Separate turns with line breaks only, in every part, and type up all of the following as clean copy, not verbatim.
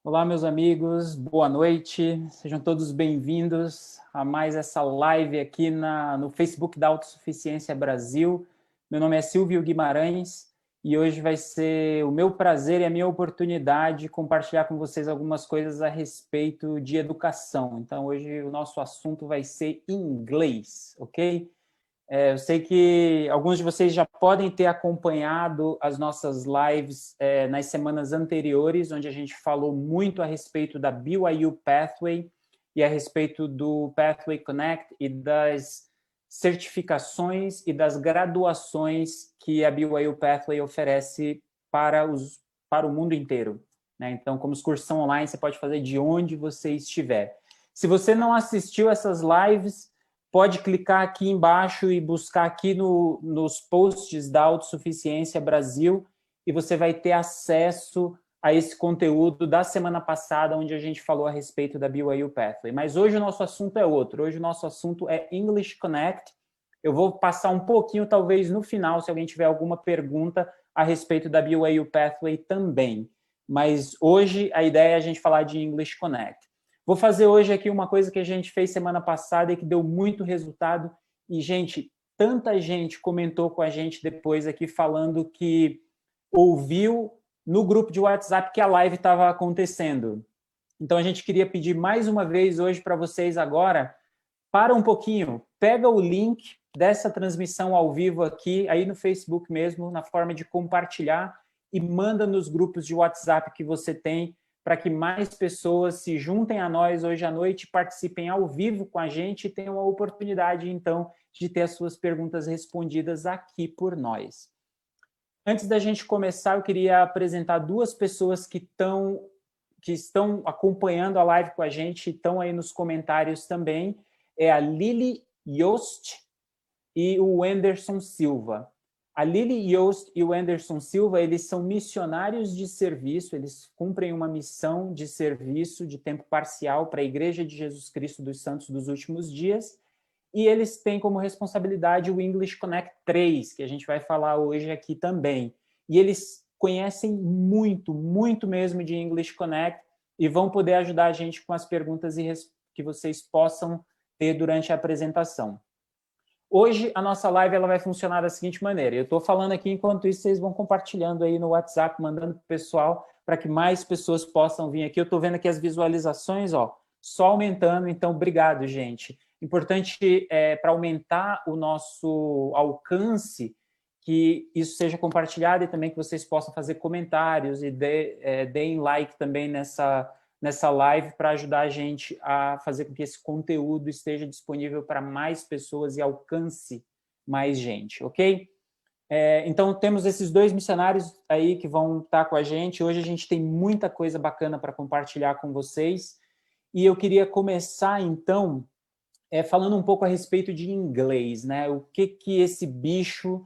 Olá, meus amigos, boa noite, sejam todos bem-vindos a mais essa live aqui no Facebook da Autossuficiência Brasil. Meu nome é Silvio Guimarães e hoje vai ser o meu prazer e a minha oportunidade compartilhar com vocês algumas coisas a respeito de educação. Então, hoje o nosso assunto vai ser inglês, ok? Eu sei que alguns de vocês já podem ter acompanhado as nossas lives nas semanas anteriores, onde a gente falou muito a respeito da BYU Pathway e a respeito do Pathway Connect e das certificações e das graduações que a BYU Pathway oferece para o mundo inteiro, né? Então, como os cursos são online, você pode fazer de onde você estiver. Se você não assistiu essas lives, pode clicar aqui embaixo e buscar aqui nos posts da Autossuficiência Brasil e você vai ter acesso a esse conteúdo da semana passada, onde a gente falou a respeito da BYU Pathway. Mas hoje o nosso assunto é outro. Hoje o nosso assunto é English Connect. Eu vou passar um pouquinho, talvez, no final, se alguém tiver alguma pergunta a respeito da BYU Pathway também. Mas hoje a ideia é a gente falar de English Connect. Vou fazer hoje aqui uma coisa que a gente fez semana passada e que deu muito resultado. E, gente, tanta gente comentou com a gente depois aqui falando que ouviu no grupo de WhatsApp que a live estava acontecendo. Então, a gente queria pedir mais uma vez hoje para vocês agora, para um pouquinho, pega o link dessa transmissão ao vivo aqui, aí no Facebook mesmo, na forma de compartilhar e manda nos grupos de WhatsApp que você tem, para que mais pessoas se juntem a nós hoje à noite, participem ao vivo com a gente e tenham a oportunidade, então, de ter as suas perguntas respondidas aqui por nós. Antes da gente começar, eu queria apresentar duas pessoas que estão acompanhando a live com a gente, estão aí nos comentários também. É a Lili Yost e o Anderson Silva. A Lili Yost e o Anderson Silva, eles são missionários de serviço, eles cumprem uma missão de serviço de tempo parcial para a Igreja de Jesus Cristo dos Santos dos Últimos Dias, e eles têm como responsabilidade o English Connect 3, que a gente vai falar hoje aqui também. E eles conhecem muito, muito mesmo de English Connect e vão poder ajudar a gente com as perguntas que vocês possam ter durante a apresentação. Hoje, a nossa live ela vai funcionar da seguinte maneira. Eu estou falando aqui, enquanto isso, vocês vão compartilhando aí no WhatsApp, mandando para o pessoal, para que mais pessoas possam vir aqui. Eu estou vendo aqui as visualizações, ó, só aumentando, então, obrigado, gente. Importante para aumentar o nosso alcance, que isso seja compartilhado e também que vocês possam fazer comentários e deem like também nessa live para ajudar a gente a fazer com que esse conteúdo esteja disponível para mais pessoas e alcance mais gente, ok? Então, temos esses dois missionários aí que vão estar com a gente. Hoje a gente tem muita coisa bacana para compartilhar com vocês. E eu queria começar, então, falando um pouco a respeito de inglês, né? O que esse bicho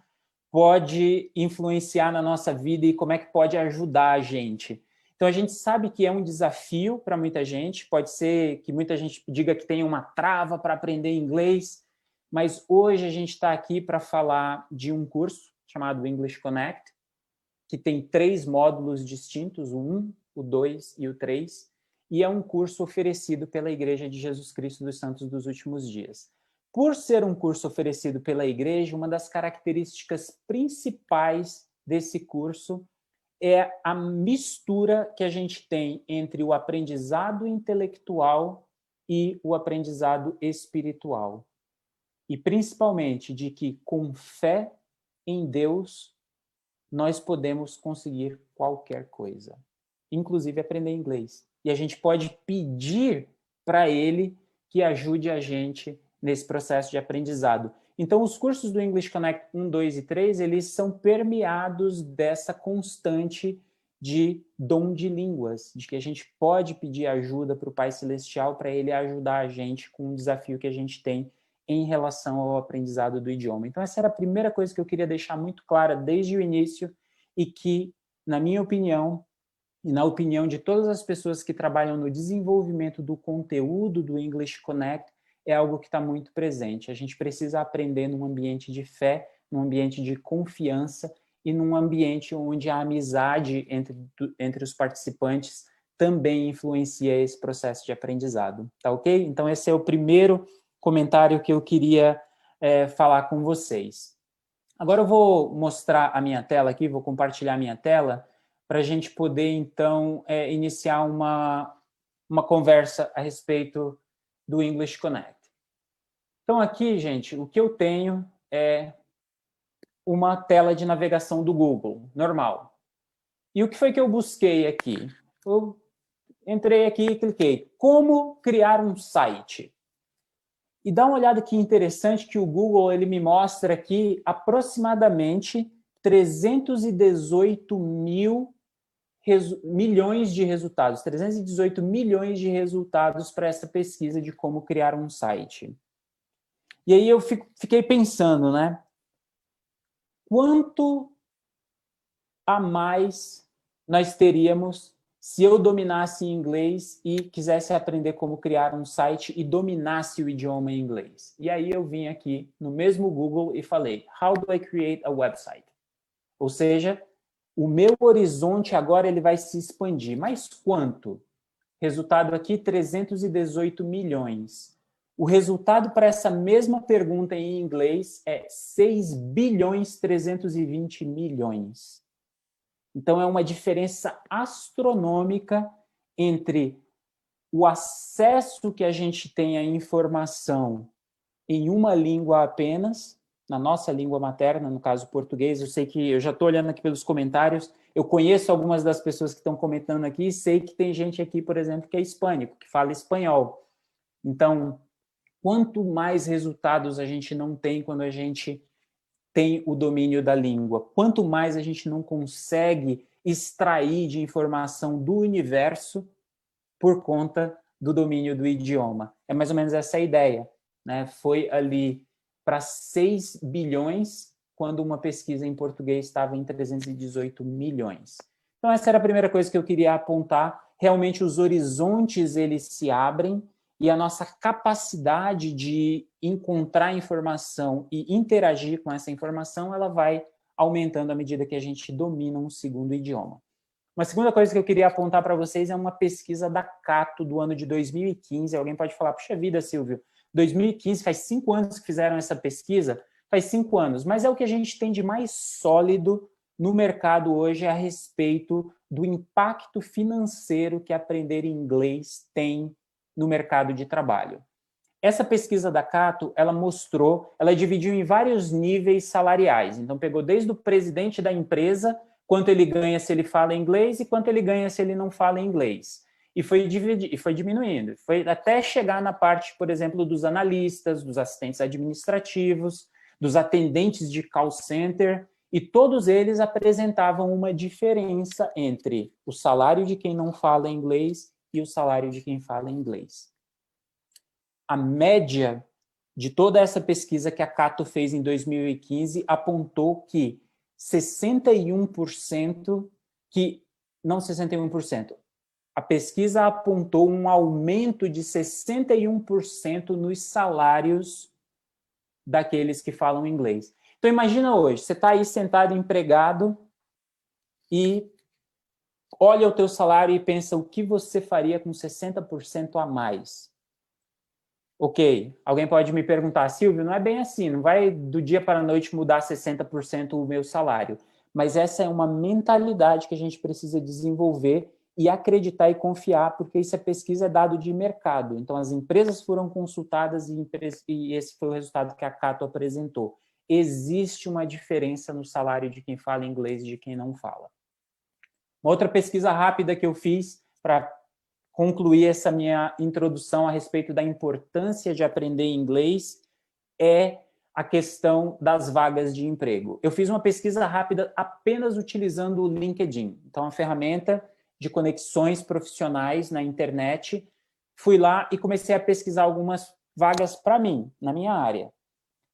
pode influenciar na nossa vida e como é que pode ajudar a gente. Então, a gente sabe que é um desafio para muita gente, pode ser que muita gente diga que tem uma trava para aprender inglês, mas hoje a gente está aqui para falar de um curso chamado English Connect, que tem 3 módulos distintos, o 1, o 2 e o 3, e é um curso oferecido pela Igreja de Jesus Cristo dos Santos dos Últimos Dias. Por ser um curso oferecido pela igreja, uma das características principais desse curso é a mistura que a gente tem entre o aprendizado intelectual e o aprendizado espiritual. E principalmente de que com fé em Deus nós podemos conseguir qualquer coisa, inclusive aprender inglês. E a gente pode pedir para ele que ajude a gente nesse processo de aprendizado. Então, os cursos do English Connect 1, 2 e 3, eles são permeados dessa constante de dom de línguas, de que a gente pode pedir ajuda para o Pai Celestial para ele ajudar a gente com o desafio que a gente tem em relação ao aprendizado do idioma. Então, essa era a primeira coisa que eu queria deixar muito clara desde o início e que, na minha opinião, e na opinião de todas as pessoas que trabalham no desenvolvimento do conteúdo do English Connect, é algo que está muito presente. A gente precisa aprender num ambiente de fé, num ambiente de confiança e num ambiente onde a amizade entre os participantes também influencia esse processo de aprendizado, tá ok? Então, esse é o primeiro comentário que eu queria falar com vocês. Agora eu vou mostrar a minha tela aqui, vou compartilhar a minha tela, para a gente poder, então, iniciar uma conversa a respeito do English Connect. Então, aqui, gente, o que eu tenho é uma tela de navegação do Google, normal. E o que foi que eu busquei aqui? Eu entrei aqui e cliquei, como criar um site? E dá uma olhada que interessante que o Google ele me mostra aqui aproximadamente 318 milhões de resultados, 318 milhões de resultados para essa pesquisa de como criar um site. E aí eu fiquei pensando, né? Quanto a mais nós teríamos se eu dominasse inglês e quisesse aprender como criar um site e dominasse o idioma inglês? E aí eu vim aqui no mesmo Google e falei, how do I create a website? Ou seja, o meu horizonte agora ele vai se expandir. Mas quanto? Resultado aqui, 318 milhões. O resultado para essa mesma pergunta em inglês é 6 bilhões 320 milhões. Então, é uma diferença astronômica entre o acesso que a gente tem à informação em uma língua apenas, na nossa língua materna, no caso português. Eu sei que, eu já estou olhando aqui pelos comentários, eu conheço algumas das pessoas que estão comentando aqui e sei que tem gente aqui, por exemplo, que é hispânico, que fala espanhol. Então, quanto mais resultados a gente não tem quando a gente tem o domínio da língua, quanto mais a gente não consegue extrair de informação do universo por conta do domínio do idioma. É mais ou menos essa a ideia, né? Foi ali para 6 bilhões, quando uma pesquisa em português estava em 318 milhões. Então, essa era a primeira coisa que eu queria apontar. Realmente, os horizontes, eles se abrem e a nossa capacidade de encontrar informação e interagir com essa informação, ela vai aumentando à medida que a gente domina um segundo idioma. Uma segunda coisa que eu queria apontar para vocês é uma pesquisa da Cato do ano de 2015. Alguém pode falar, puxa vida, Silvio, 2015, faz 5 anos que fizeram essa pesquisa? Faz 5 anos, mas é o que a gente tem de mais sólido no mercado hoje a respeito do impacto financeiro que aprender inglês tem no mercado de trabalho. Essa pesquisa da Cato, ela mostrou, ela dividiu em vários níveis salariais. Então, pegou desde o presidente da empresa, quanto ele ganha se ele fala inglês e quanto ele ganha se ele não fala inglês. E foi diminuindo, foi até chegar na parte, por exemplo, dos analistas, dos assistentes administrativos, dos atendentes de call center, e todos eles apresentavam uma diferença entre o salário de quem não fala inglês e o salário de quem fala inglês. A média de toda essa pesquisa que a Cato fez em 2015 apontou que 61%, não 61%, a pesquisa apontou um aumento de 61% nos salários daqueles que falam inglês. Então, imagina hoje, você está aí sentado, empregado, e olha o teu salário e pensa o que você faria com 60% a mais. Ok, alguém pode me perguntar, Silvio, não é bem assim, não vai do dia para a noite mudar 60% o meu salário. Mas essa é uma mentalidade que a gente precisa desenvolver e acreditar e confiar, porque isso é pesquisa, é dado de mercado. Então, as empresas foram consultadas e esse foi o resultado que a Cato apresentou. Existe uma diferença no salário de quem fala inglês e de quem não fala. Uma outra pesquisa rápida que eu fiz para concluir essa minha introdução a respeito da importância de aprender inglês é a questão das vagas de emprego. Eu fiz uma pesquisa rápida apenas utilizando o LinkedIn. Então, a ferramenta de conexões profissionais na internet. Fui lá e comecei a pesquisar algumas vagas para mim, na minha área.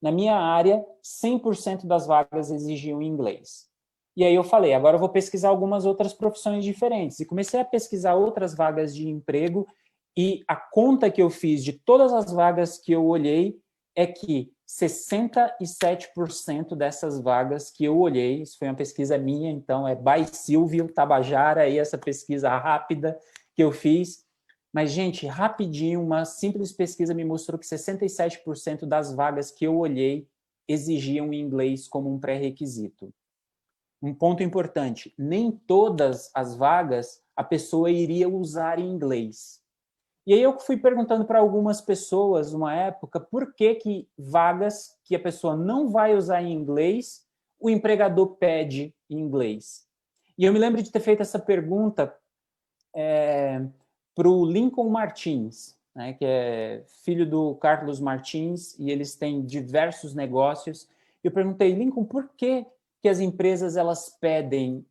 Na minha área, 100% das vagas exigiam inglês. E aí eu falei, agora eu vou pesquisar algumas outras profissões diferentes. E comecei a pesquisar outras vagas de emprego e a conta que eu fiz de todas as vagas que eu olhei é que 67% dessas vagas que eu olhei, isso foi uma pesquisa minha, então é by Silvio Tabajara, e essa pesquisa rápida que eu fiz. Mas, gente, rapidinho, uma simples pesquisa me mostrou que 67% das vagas que eu olhei exigiam inglês como um pré-requisito. Um ponto importante, nem todas as vagas a pessoa iria usar em inglês. E aí eu fui perguntando para algumas pessoas, uma época, por que vagas que a pessoa não vai usar em inglês, o empregador pede em inglês. E eu me lembro de ter feito essa pergunta para o Lincoln Martins, né, que é filho do Carlos Martins, e eles têm diversos negócios. Eu perguntei, Lincoln, por que as empresas elas pedem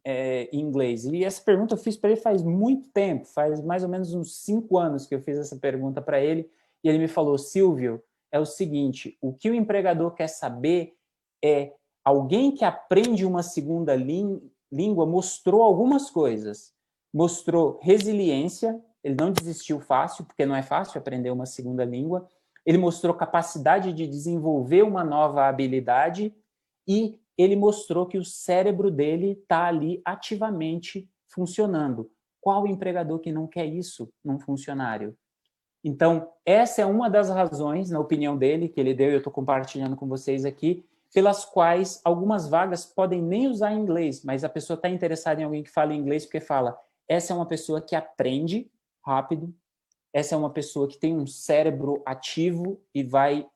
inglês? E essa pergunta eu fiz para ele faz muito tempo, faz mais ou menos uns 5 anos que eu fiz essa pergunta para ele, e ele me falou, Silvio, é o seguinte, o que o empregador quer saber é alguém que aprende uma segunda língua mostrou algumas coisas, mostrou resiliência, ele não desistiu fácil, porque não é fácil aprender uma segunda língua, ele mostrou capacidade de desenvolver uma nova habilidade e ele mostrou que o cérebro dele está ali ativamente funcionando. Qual empregador que não quer isso num funcionário? Então, essa é uma das razões, na opinião dele, que ele deu e eu estou compartilhando com vocês aqui, pelas quais algumas vagas podem nem usar inglês, mas a pessoa está interessada em alguém que fale inglês porque fala, essa é uma pessoa que aprende rápido, essa é uma pessoa que tem um cérebro ativo e vai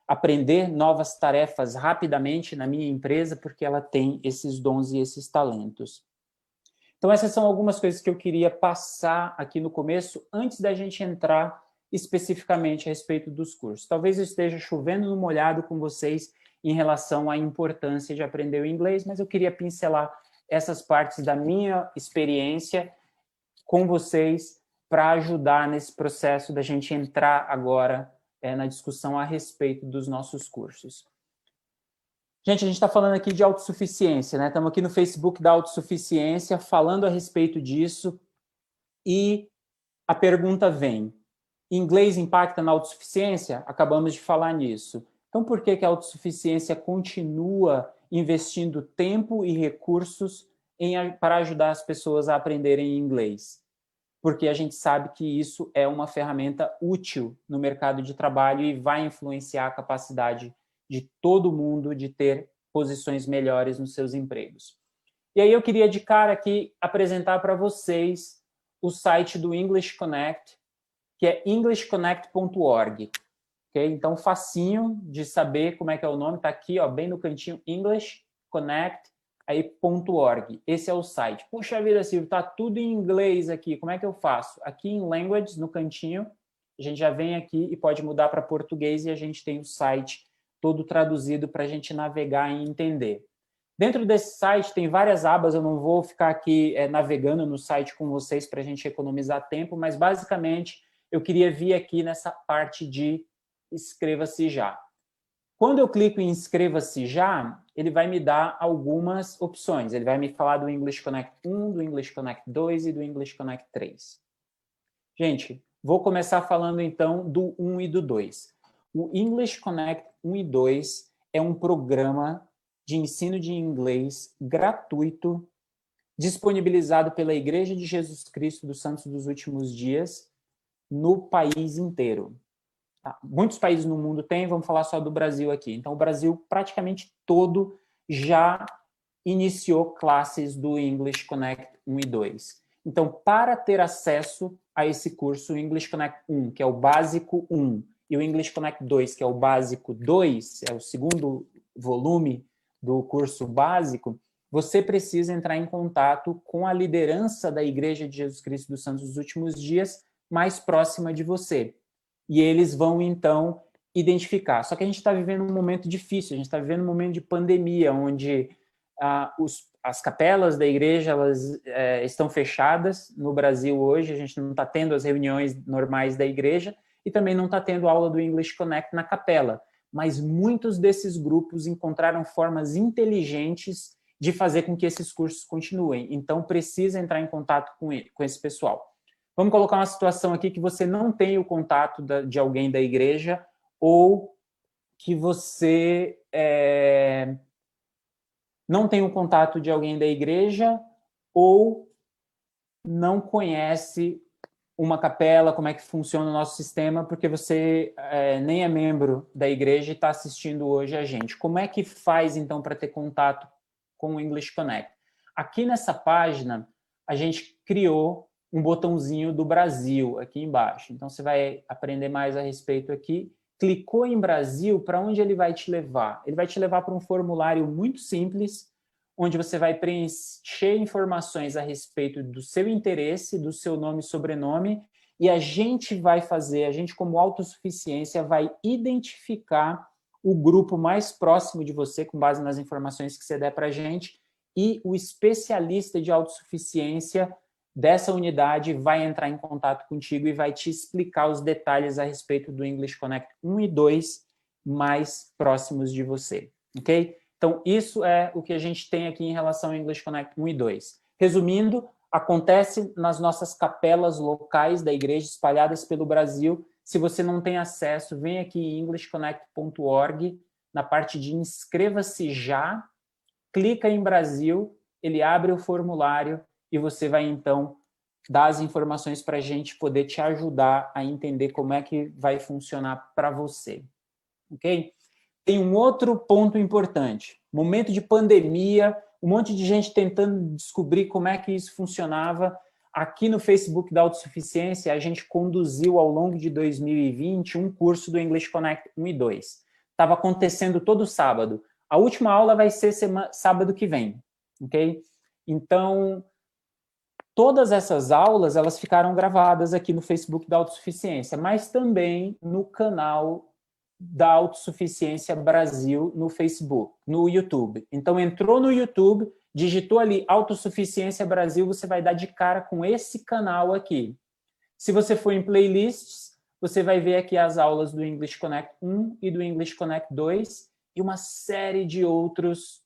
aprender novas tarefas rapidamente na minha empresa porque ela tem esses dons e esses talentos. Então, essas são algumas coisas que eu queria passar aqui no começo, antes da gente entrar especificamente a respeito dos cursos. Talvez eu esteja chovendo no molhado com vocês em relação à importância de aprender o inglês, mas eu queria pincelar essas partes da minha experiência com vocês para ajudar nesse processo da gente entrar agora na discussão a respeito dos nossos cursos. Gente, a gente está falando aqui de autossuficiência, né? Estamos aqui no Facebook da autossuficiência, falando a respeito disso, e a pergunta vem, inglês impacta na autossuficiência? Acabamos de falar nisso. Então, por que a autossuficiência continua investindo tempo e recursos para ajudar as pessoas a aprenderem inglês? Porque a gente sabe que isso é uma ferramenta útil no mercado de trabalho e vai influenciar a capacidade de todo mundo de ter posições melhores nos seus empregos. E aí eu queria de cara aqui apresentar para vocês o site do English Connect, que é englishconnect.org. Okay? Então, facinho de saber como é que é o nome, está aqui, ó, bem no cantinho, English Connect, aí .org. Esse é o site. Puxa vida, Silvio, está tudo em inglês aqui, como é que eu faço? Aqui em Languages, no cantinho, a gente já vem aqui e pode mudar para português e a gente tem o site todo traduzido para a gente navegar e entender. Dentro desse site tem várias abas, eu não vou ficar aqui navegando no site com vocês para a gente economizar tempo, mas basicamente eu queria vir aqui nessa parte de inscreva-se já. Quando eu clico em inscreva-se já, ele vai me dar algumas opções. Ele vai me falar do English Connect 1, do English Connect 2 e do English Connect 3. Gente, vou começar falando então do 1 e do 2. O English Connect 1 e 2 é um programa de ensino de inglês gratuito, disponibilizado pela Igreja de Jesus Cristo dos Santos dos Últimos Dias no país inteiro. Tá? Muitos países no mundo têm, vamos falar só do Brasil aqui. Então, o Brasil praticamente todo já iniciou classes do English Connect 1 e 2. Então, para ter acesso a esse curso, o English Connect 1, que é o básico 1, e o English Connect 2, que é o básico 2, é o segundo volume do curso básico, você precisa entrar em contato com a liderança da Igreja de Jesus Cristo dos Santos dos Últimos Dias mais próxima de você. E eles vão, então, identificar. Só que a gente está vivendo um momento difícil, a gente está vivendo um momento de pandemia, onde as capelas da igreja elas, estão fechadas no Brasil hoje, a gente não está tendo as reuniões normais da igreja e também não está tendo aula do English Connect na capela. Mas muitos desses grupos encontraram formas inteligentes de fazer com que esses cursos continuem. Então, precisa entrar em contato com esse pessoal. Vamos colocar uma situação aqui que você não tem o contato de alguém da igreja ou que você não tem o contato de alguém da igreja ou não conhece uma capela, como é que funciona o nosso sistema, porque você nem é membro da igreja e está assistindo hoje a gente. Como é que faz, então, para ter contato com o English Connect? Aqui nessa página, a gente criou um botãozinho do Brasil aqui embaixo. Então, você vai aprender mais a respeito aqui. Clicou em Brasil, para onde ele vai te levar? Ele vai te levar para um formulário muito simples, onde você vai preencher informações a respeito do seu interesse, do seu nome e sobrenome, e a gente como autossuficiência, vai identificar o grupo mais próximo de você, com base nas informações que você der para a gente, e o especialista de autossuficiência dessa unidade vai entrar em contato contigo e vai te explicar os detalhes a respeito do English Connect 1 e 2 mais próximos de você, ok? Então, isso é o que a gente tem aqui em relação ao English Connect 1 e 2. Resumindo, acontece nas nossas capelas locais da igreja espalhadas pelo Brasil. Se você não tem acesso, vem aqui em englishconnect.org, na parte de inscreva-se já, clica em Brasil, ele abre o formulário e você vai, então, dar as informações para a gente poder te ajudar a entender como é que vai funcionar para você. Ok? Tem um outro ponto importante. Momento de pandemia, um monte de gente tentando descobrir como é que isso funcionava. Aqui no Facebook da Autossuficiência, a gente conduziu ao longo de 2020 um curso do English Connect 1 e 2. Estava acontecendo todo sábado. A última aula vai ser sábado que vem, ok? Então, todas essas aulas, elas ficaram gravadas aqui no Facebook da Autossuficiência, mas também no canal da Autossuficiência Brasil no Facebook, no YouTube. Então, entrou no YouTube, digitou ali Autossuficiência Brasil, você vai dar de cara com esse canal aqui. Se você for em playlists, você vai ver aqui as aulas do English Connect 1 e do English Connect 2 e uma série de outros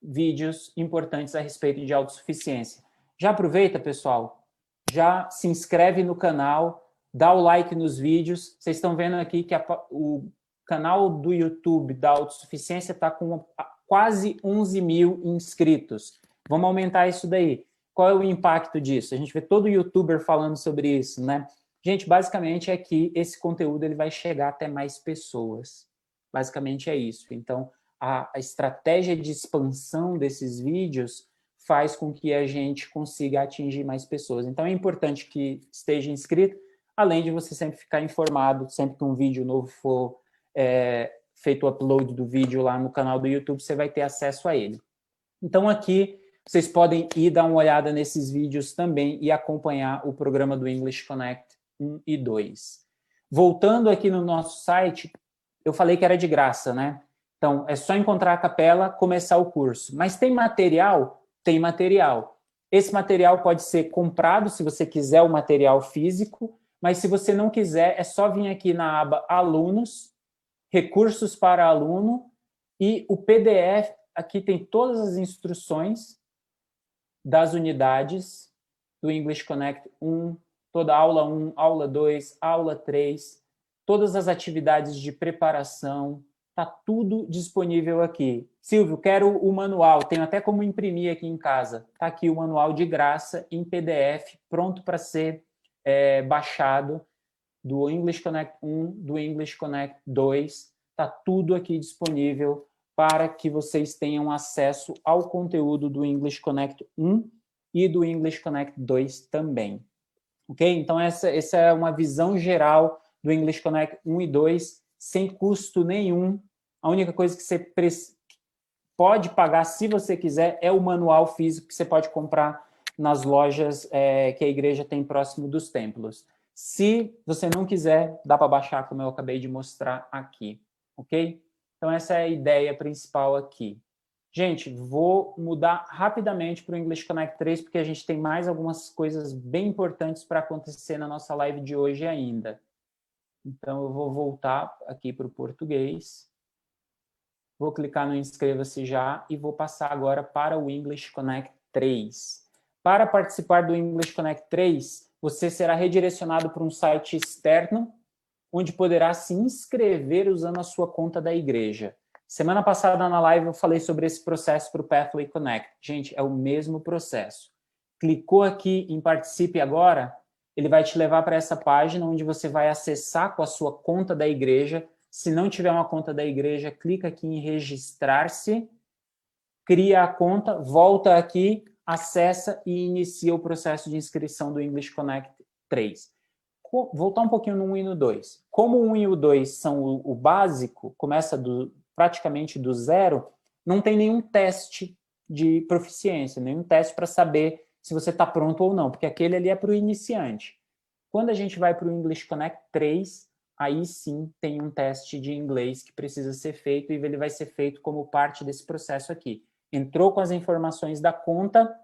vídeos importantes a respeito de autossuficiência. Já aproveita, pessoal, já se inscreve no canal, dá o like nos vídeos. Vocês estão vendo aqui que o canal do YouTube da Autossuficiência está com quase 11 mil inscritos. Vamos aumentar isso daí. Qual é o impacto disso? A gente vê todo youtuber falando sobre isso, né? Gente, basicamente é que esse conteúdo ele vai chegar até mais pessoas. Basicamente é isso. Então, a estratégia de expansão desses vídeos faz com que a gente consiga atingir mais pessoas. Então, é importante que esteja inscrito, além de você sempre ficar informado, sempre que um vídeo novo for feito o upload do vídeo lá no canal do YouTube, você vai ter acesso a ele. Então, aqui, vocês podem ir dar uma olhada nesses vídeos também e acompanhar o programa do English Connect 1 e 2. Voltando aqui no nosso site, eu falei que era de graça, né? Então, é só encontrar a capela, começar o curso. Mas tem material? Tem material. Esse material pode ser comprado, se você quiser o material físico, mas se você não quiser, é só vir aqui na aba Alunos, Recursos para Aluno, e o PDF, aqui tem todas as instruções das unidades do English Connect 1, toda aula 1, aula 2, aula 3, todas as atividades de preparação, está tudo disponível aqui. Silvio, quero o manual, tenho até como imprimir aqui em casa. Está aqui o manual de graça em PDF, pronto para ser baixado, do English Connect 1, do English Connect 2. Está tudo aqui disponível para que vocês tenham acesso ao conteúdo do English Connect 1 e do English Connect 2 também. Ok? Então, essa é uma visão geral do English Connect 1 e 2, sem custo nenhum. A única coisa que você pode pagar, se você quiser, é o manual físico que você pode comprar nas lojas que a igreja tem próximo dos templos. Se você não quiser, dá para baixar, como eu acabei de mostrar aqui. Ok? Então, essa é a ideia principal aqui. Gente, vou mudar rapidamente para o English Connect 3, porque a gente tem mais algumas coisas bem importantes para acontecer na nossa live de hoje ainda. Então, eu vou voltar aqui para o português. Vou clicar no Inscreva-se já e vou passar agora para o English Connect 3. Para participar do English Connect 3, você será redirecionado para um site externo, onde poderá se inscrever usando a sua conta da igreja. Semana passada na live eu falei sobre esse processo para o Pathway Connect. Gente, é o mesmo processo. clicou aqui em Participe Agora, ele vai te levar para essa página onde você vai acessar com a sua conta da igreja. Se não tiver uma conta da igreja, clica aqui em registrar-se, cria a conta, volta aqui, acessa e inicia o processo de inscrição do English Connect 3. Voltar um pouquinho no 1 e no 2. Como o 1 e o 2 são o básico, começa praticamente do zero, não tem nenhum teste de proficiência, nenhum teste para saber se você está pronto ou não, porque aquele ali é para o iniciante. Quando a gente vai para o English Connect 3, aí sim tem um teste de inglês que precisa ser feito e ele vai ser feito como parte desse processo aqui. Entrou com as informações da conta,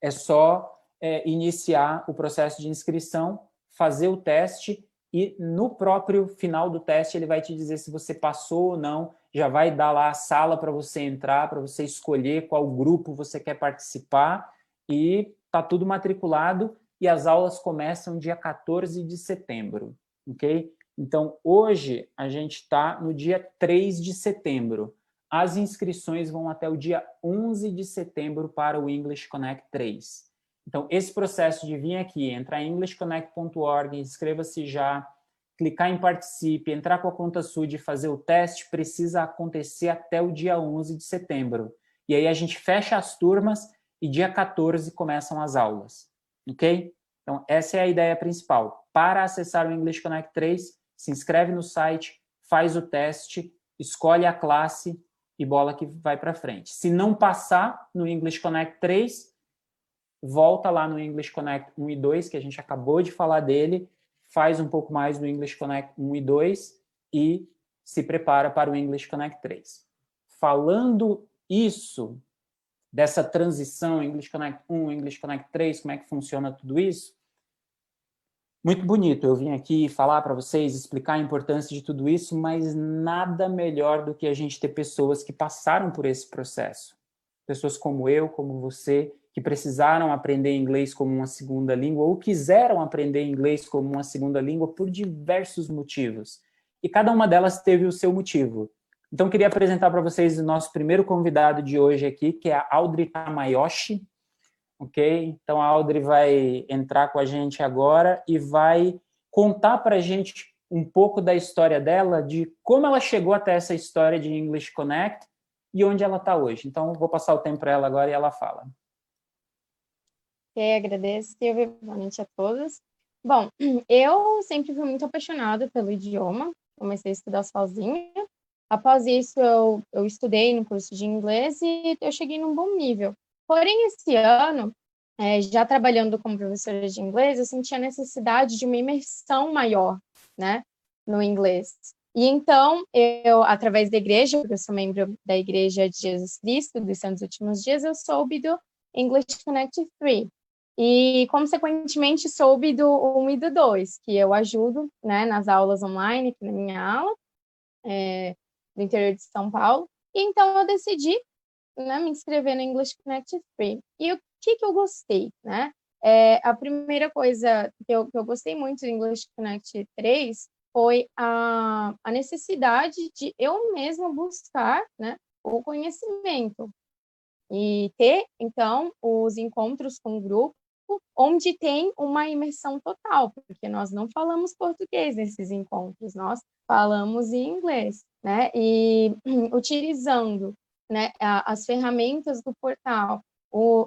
é só iniciar o processo de inscrição, fazer o teste e no próprio final do teste ele vai te dizer se você passou ou não, já vai dar lá a sala para você entrar, para você escolher qual grupo você quer participar e tá tudo matriculado e as aulas começam dia 14 de setembro, ok? Então, hoje a gente está no dia 3 de setembro. As inscrições vão até o dia 11 de setembro para o English Connect 3. Então, esse processo de vir aqui, entrar em englishconnect.org, inscreva-se já, clicar em Participe, entrar com a conta SUD e fazer o teste, precisa acontecer até o dia 11 de setembro. E aí a gente fecha as turmas e dia 14 começam as aulas, ok? Então, essa é a ideia principal. Para acessar o English Connect 3, se inscreve no site, faz o teste, escolhe a classe e bola que vai para frente. Se não passar no English Connect 3, volta lá no English Connect 1 e 2, que a gente acabou de falar dele, faz um pouco mais do English Connect 1 e 2 e se prepara para o English Connect 3. Falando isso, dessa transição English Connect 1, English Connect 3, como é que funciona tudo isso, muito bonito, eu vim aqui falar para vocês, explicar a importância de tudo isso, mas nada melhor do que a gente ter pessoas que passaram por esse processo. Pessoas como eu, como você, que precisaram aprender inglês como uma segunda língua ou quiseram aprender inglês como uma segunda língua por diversos motivos. E cada uma delas teve o seu motivo. Então, queria apresentar para vocês o nosso primeiro convidado de hoje aqui, que é a Audrey Tamayoshi. Ok? Então, a Audrey vai entrar com a gente agora e vai contar para a gente um pouco da história dela, de como ela chegou até essa história de English Connect e onde ela está hoje. Então, vou passar o tempo para ela agora e ela fala.
Agradeço, Silvia, boa noite a todos. Bom, eu sempre fui muito apaixonada pelo idioma, comecei a estudar sozinha. Após isso, eu estudei no curso de inglês e eu cheguei num bom nível. Porém, esse ano, já trabalhando como professora de inglês, eu senti a necessidade de uma imersão maior, né, no inglês. E então, eu, através da igreja, porque eu sou membro da Igreja de Jesus Cristo, dos Santos Últimos Dias, eu soube do English Connect 3. E, consequentemente, soube do 1 e do 2, que eu ajudo, né, nas aulas online, aqui na minha aula, do interior de São Paulo. E então eu decidi, né, me inscrever no English Connect 3. E o que eu gostei, né? A primeira coisa que eu gostei muito do English Connect 3 foi a necessidade de eu mesma buscar, né, o conhecimento e ter, então, os encontros com o grupo, onde tem uma imersão total, porque nós não falamos português nesses encontros, nós falamos em inglês, né? E utilizando, né, as ferramentas do portal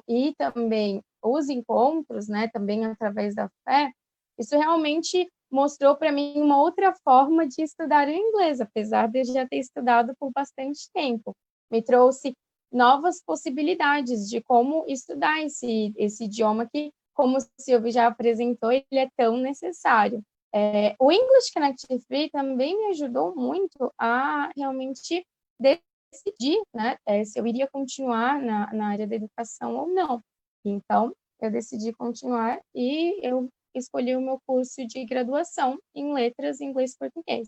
e também os encontros, né, também através da fé, isso realmente mostrou para mim uma outra forma de estudar o inglês, apesar de eu já ter estudado por bastante tempo. Me trouxe novas possibilidades de como estudar esse idioma que, como o Silvio já apresentou, ele é tão necessário. O English Connect 3 também me ajudou muito a realmente decidir, né, se eu iria continuar na área da educação ou não. Então, eu decidi continuar e eu escolhi o meu curso de graduação em letras inglês e português.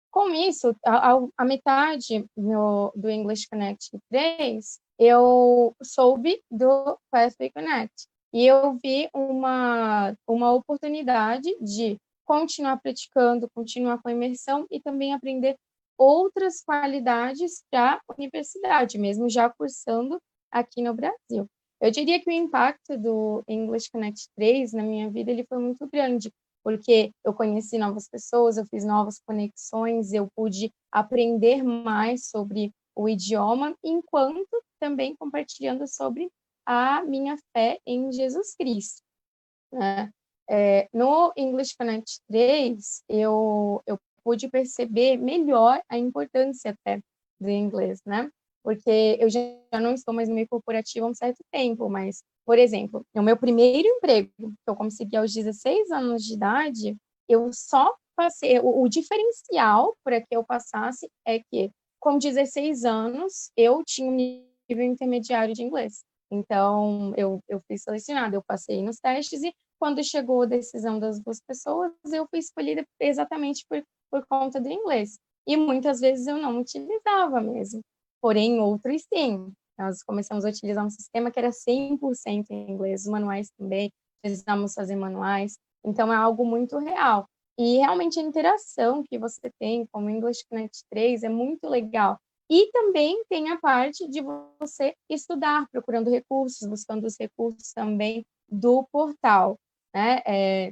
Com isso, a metade do English Connect 3, eu soube do Pathway Connect. E eu vi uma oportunidade de continuar praticando, continuar com a imersão e também aprender outras qualidades para a universidade, mesmo já cursando aqui no Brasil. Eu diria que o impacto do English Connect 3 na minha vida ele foi muito grande, porque eu conheci novas pessoas, eu fiz novas conexões, eu pude aprender mais sobre o idioma, enquanto também compartilhando sobre a minha fé em Jesus Cristo, né? No English Connect 3, eu pude perceber melhor a importância até do inglês, né? Porque eu já não estou mais no meio corporativo há um certo tempo, mas, por exemplo, no meu primeiro emprego, que eu consegui aos 16 anos de idade, eu só passei, o diferencial para que eu passasse é que, com 16 anos, eu tinha um nível intermediário de inglês. Então, eu fui selecionada, eu passei nos testes e quando chegou a decisão das duas pessoas, eu fui escolhida exatamente por conta do inglês. E muitas vezes eu não utilizava mesmo. Porém, outros sim. Nós começamos a utilizar um sistema que era 100% em inglês, os manuais também, precisamos fazer manuais. Então, é algo muito real. E realmente a interação que você tem com o English Connect 3 é muito legal. E também tem a parte de você estudar, procurando recursos, buscando os recursos também do portal, né?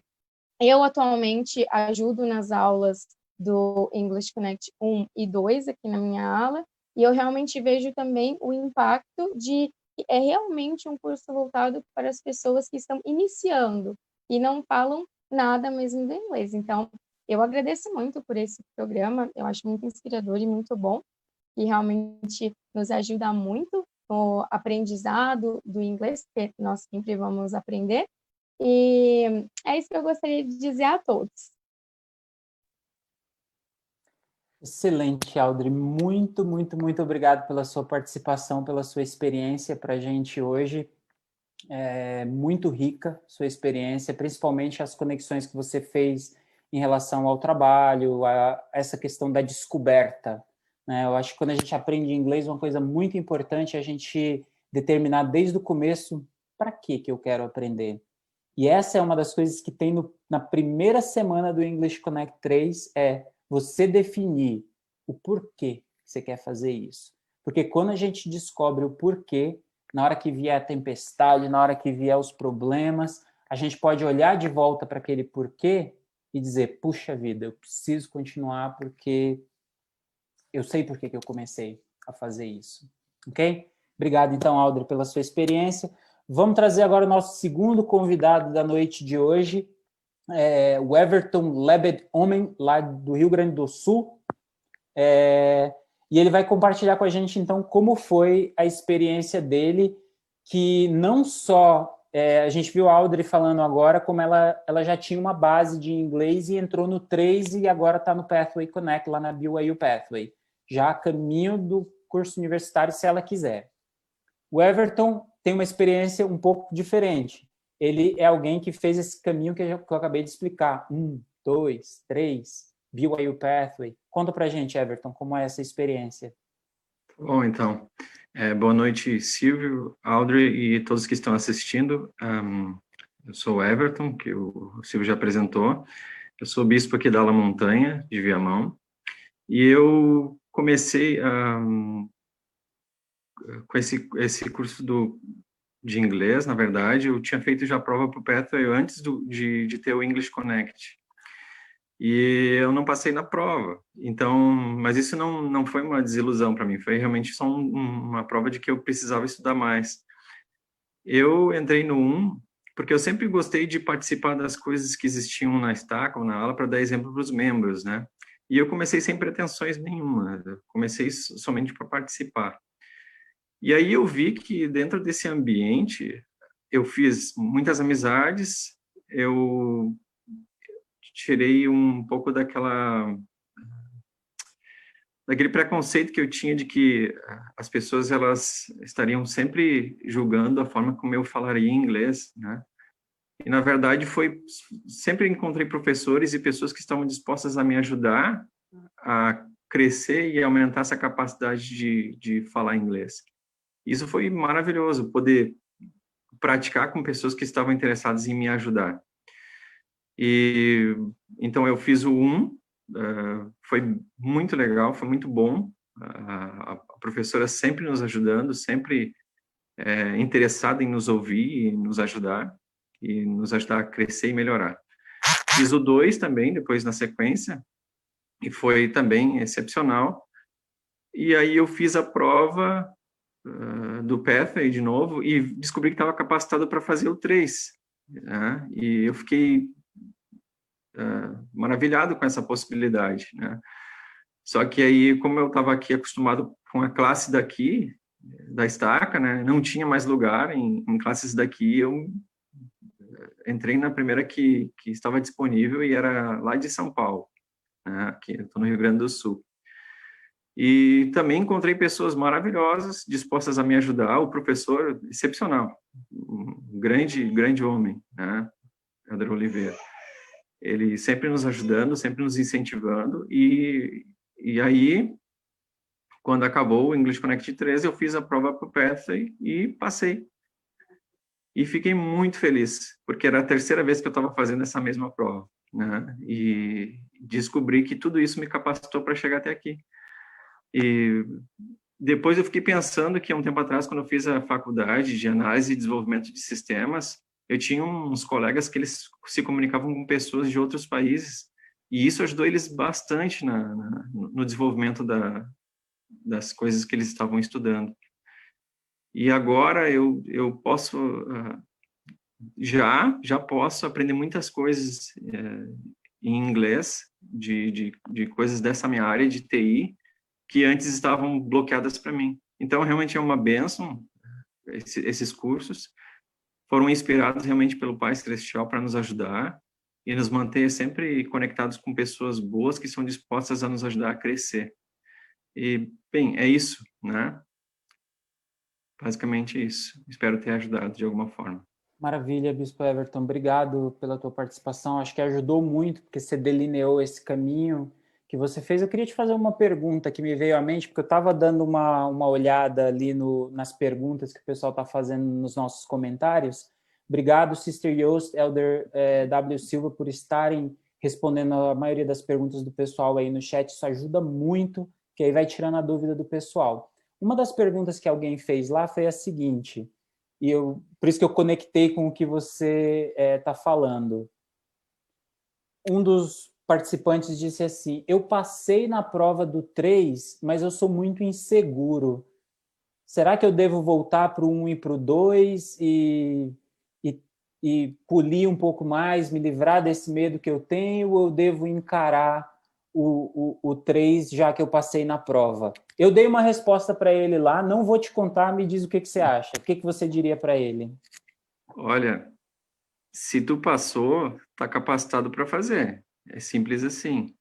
Eu atualmente ajudo nas aulas do English Connect 1 e 2 aqui na minha aula, e eu realmente vejo também o impacto de que é realmente um curso voltado para as pessoas que estão iniciando e não falam nada mesmo do inglês. Então, eu agradeço muito por esse programa, eu acho muito inspirador e muito bom, e realmente nos ajuda muito no aprendizado do inglês, porque nós sempre vamos aprender. E é isso que eu gostaria de dizer a todos.
Excelente, Audrey. Muito, muito, muito obrigado pela sua participação, pela sua experiência para a gente hoje. É muito rica sua experiência, principalmente as conexões que você fez em relação ao trabalho, a essa questão da descoberta, né? Eu acho que quando a gente aprende inglês, uma coisa muito importante é a gente determinar desde o começo para que eu quero aprender. E essa é uma das coisas que tem na primeira semana do English Connect 3, é você definir o porquê você quer fazer isso. Porque quando a gente descobre o porquê, na hora que vier a tempestade, na hora que vier os problemas, a gente pode olhar de volta para aquele porquê e dizer, puxa vida, eu preciso continuar porque eu sei por que eu comecei a fazer isso. Ok? Obrigado, então, Audrey, pela sua experiência. Vamos trazer agora o nosso segundo convidado da noite de hoje, o Everton Lebed Homem, lá do Rio Grande do Sul. E ele vai compartilhar com a gente, então, como foi a experiência dele, que não só a gente viu a Audrey falando agora, como ela já tinha uma base de inglês e entrou no 3 e agora está no Pathway Connect, lá na BYU Pathway, já a caminho do curso universitário, se ela quiser. O Everton tem uma experiência um pouco diferente. Ele é alguém que fez esse caminho que eu acabei de explicar. 1, 2, 3, BYU Pathway. Conta pra gente, Everton, como é essa experiência.
Bom, então, boa noite, Silvio, Audrey e todos que estão assistindo. Eu sou o Everton, que o Silvio já apresentou. Eu sou bispo aqui da La Montanha, de Viamão. E eu comecei com esse curso de inglês, na verdade. Eu tinha feito já a prova para o Pathway antes de ter o English Connect. E eu não passei na prova. Então, mas isso não foi uma desilusão para mim, foi realmente só uma prova de que eu precisava estudar mais. Eu entrei no 1 porque eu sempre gostei de participar das coisas que existiam na estaca ou na aula para dar exemplo para os membros, né? E eu comecei sem pretensões nenhuma, eu comecei somente para participar. E aí eu vi que dentro desse ambiente eu fiz muitas amizades, eu tirei um pouco daquele preconceito que eu tinha de que as pessoas elas estariam sempre julgando a forma como eu falaria inglês, né? E na verdade sempre encontrei professores e pessoas que estavam dispostas a me ajudar a crescer e aumentar essa capacidade de falar inglês. Isso foi maravilhoso, poder praticar com pessoas que estavam interessadas em me ajudar. E então eu fiz o 1, foi muito legal, foi muito bom. A professora sempre nos ajudando, sempre interessado em nos ouvir e nos ajudar a crescer e melhorar. Fiz o 2 também, depois na sequência, e foi também excepcional. E aí eu fiz a prova do Pathway de novo e descobri que estava capacitado para fazer o 3. Né? E eu fiquei maravilhado com essa possibilidade. Né? Só que aí, como eu estava aqui acostumado com a classe daqui, da estaca, né? Não tinha mais lugar em classes daqui, eu entrei na primeira que estava disponível e era lá de São Paulo, né? Aqui, eu estou no Rio Grande do Sul. E também encontrei pessoas maravilhosas, dispostas a me ajudar, o professor excepcional, um grande homem, né? André Oliveira. Ele sempre nos ajudando, sempre nos incentivando, e aí, quando acabou o English Connect 13, eu fiz a prova para o Pathway e passei. E fiquei muito feliz, porque era a terceira vez que eu estava fazendo essa mesma prova, né? E descobri que tudo isso me capacitou para chegar até aqui. E depois eu fiquei pensando que, há um tempo atrás, quando eu fiz a faculdade de análise e desenvolvimento de sistemas, eu tinha uns colegas que eles se comunicavam com pessoas de outros países, e isso ajudou eles bastante no desenvolvimento das coisas que eles estavam estudando. E agora eu posso, já posso aprender muitas coisas em inglês, de coisas dessa minha área de TI, que antes estavam bloqueadas para mim. Então, realmente é uma bênção, esses cursos foram inspirados realmente pelo Pai Celestial para nos ajudar e nos manter sempre conectados com pessoas boas que são dispostas a nos ajudar a crescer. E, bem, é isso, né? Basicamente isso. Espero ter ajudado de alguma forma.
Maravilha, Bispo Everton. Obrigado pela tua participação. Acho que ajudou muito, porque você delineou esse caminho que você fez. Eu queria te fazer uma pergunta que me veio à mente, porque eu estava dando uma olhada ali nas perguntas que o pessoal está fazendo nos nossos comentários. Obrigado, Sister Yost, Elder W. Silva, por estarem respondendo a maioria das perguntas do pessoal aí no chat. Isso ajuda muito, que aí vai tirando a dúvida do pessoal. Uma das perguntas que alguém fez lá foi a seguinte, e por isso que eu conectei com o que você está falando. Um dos participantes disse assim, eu passei na prova do 3, mas eu sou muito inseguro. Será que eu devo voltar para o 1 e para o 2 e polir um pouco mais, me livrar desse medo que eu tenho, ou eu devo encarar o 3, já que eu passei na prova? Eu dei uma resposta para ele lá, não vou te contar, me diz o que você acha. O que você diria para ele?
Olha, se tu passou, tá capacitado para fazer. É simples assim.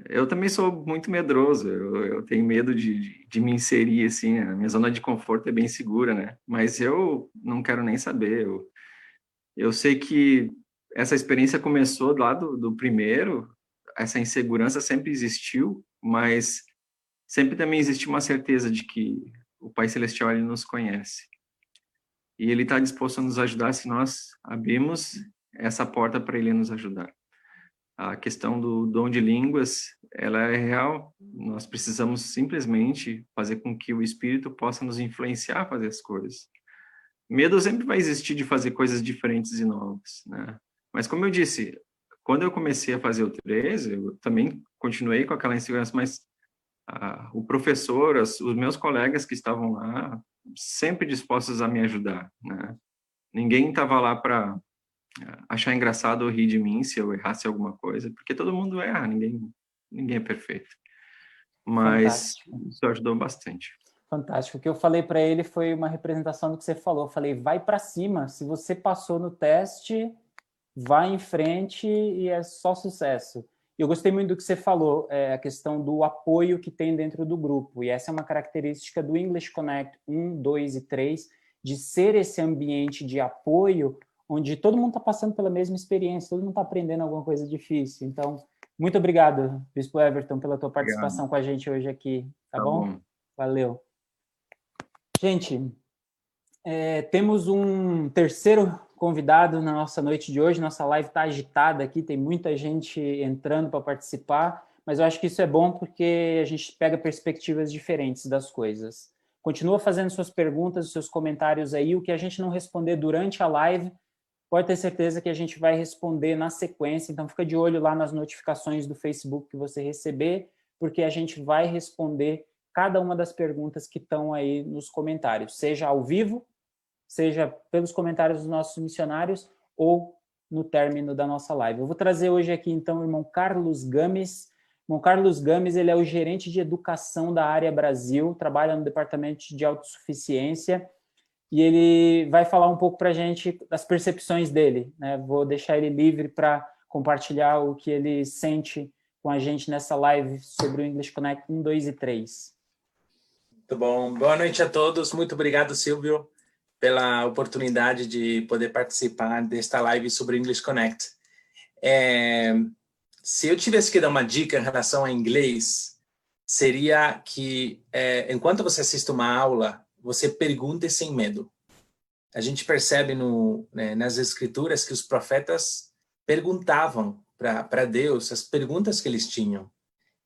Eu também sou muito medroso, eu tenho medo de me inserir, assim, a minha zona de conforto é bem segura, né? Mas eu não quero nem saber. Eu sei que essa experiência começou lá do primeiro, essa insegurança sempre existiu, mas sempre também existe uma certeza de que o Pai Celestial, ele nos conhece. E ele está disposto a nos ajudar se nós abrirmos essa porta para ele nos ajudar. A questão do dom de línguas, ela é real. Nós precisamos simplesmente fazer com que o Espírito possa nos influenciar a fazer as coisas. Medo sempre vai existir de fazer coisas diferentes e novas, né? Mas como eu disse, quando eu comecei a fazer o 13, eu também continuei com aquela insegurança, mas o professor, os meus colegas que estavam lá, sempre dispostos a me ajudar, né? Ninguém estava lá para achar engraçado ou rir de mim se eu errasse alguma coisa, porque todo mundo erra, ninguém é perfeito. Mas
Fantástico.
isso ajudou bastante.
Fantástico. O que eu falei para ele foi uma representação do que você falou. Eu falei, vai para cima. Se você passou no teste, vai em frente e é só sucesso. E eu gostei muito do que você falou, a questão do apoio que tem dentro do grupo. E essa é uma característica do English Connect 1, 2 e 3, de ser esse ambiente de apoio, onde todo mundo está passando pela mesma experiência, todo mundo está aprendendo alguma coisa difícil. Então, muito obrigado, Bispo Everton, pela tua participação com a gente hoje aqui. Tá bom? Valeu. Gente, temos um terceiro convidado na nossa noite de hoje. Nossa live está agitada aqui, tem muita gente entrando para participar, mas eu acho que isso é bom porque a gente pega perspectivas diferentes das coisas. Continua fazendo suas perguntas, seus comentários aí. O que a gente não responder durante a live, pode ter certeza que a gente vai responder na sequência. Então, fica de olho lá nas notificações do Facebook que você receber, porque a gente vai responder cada uma das perguntas que estão aí nos comentários, seja ao vivo, seja pelos comentários dos nossos missionários ou no término da nossa live. Eu vou trazer hoje aqui, então, o irmão Carlos Games. O irmão Carlos Games, ele é o gerente de educação da área Brasil, trabalha no departamento de autossuficiência, e ele vai falar um pouco para a gente das percepções dele, né? Vou deixar ele livre para compartilhar o que ele sente com a gente nessa live sobre o English Connect 1, 2 e 3.
Muito bom. Boa noite a todos. Muito obrigado, Silvio, pela oportunidade de poder participar desta live sobre o English Connect. Se eu tivesse que dar uma dica em relação a inglês, seria que, enquanto você assiste uma aula, você pergunte sem medo. A gente percebe nas escrituras que os profetas perguntavam para Deus as perguntas que eles tinham.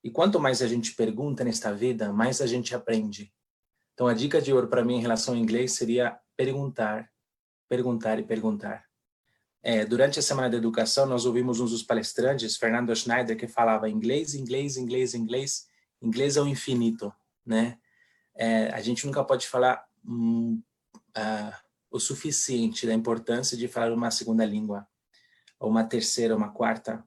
E quanto mais a gente pergunta nesta vida, mais a gente aprende. Então, a dica de ouro para mim em relação ao inglês seria perguntar, perguntar e perguntar. Durante a Semana da Educação, nós ouvimos um dos palestrantes, Fernando Schneider, que falava inglês, inglês, inglês, inglês. Inglês é o infinito, né? A gente nunca pode falar o suficiente da importância de falar uma segunda língua, ou uma terceira, uma quarta.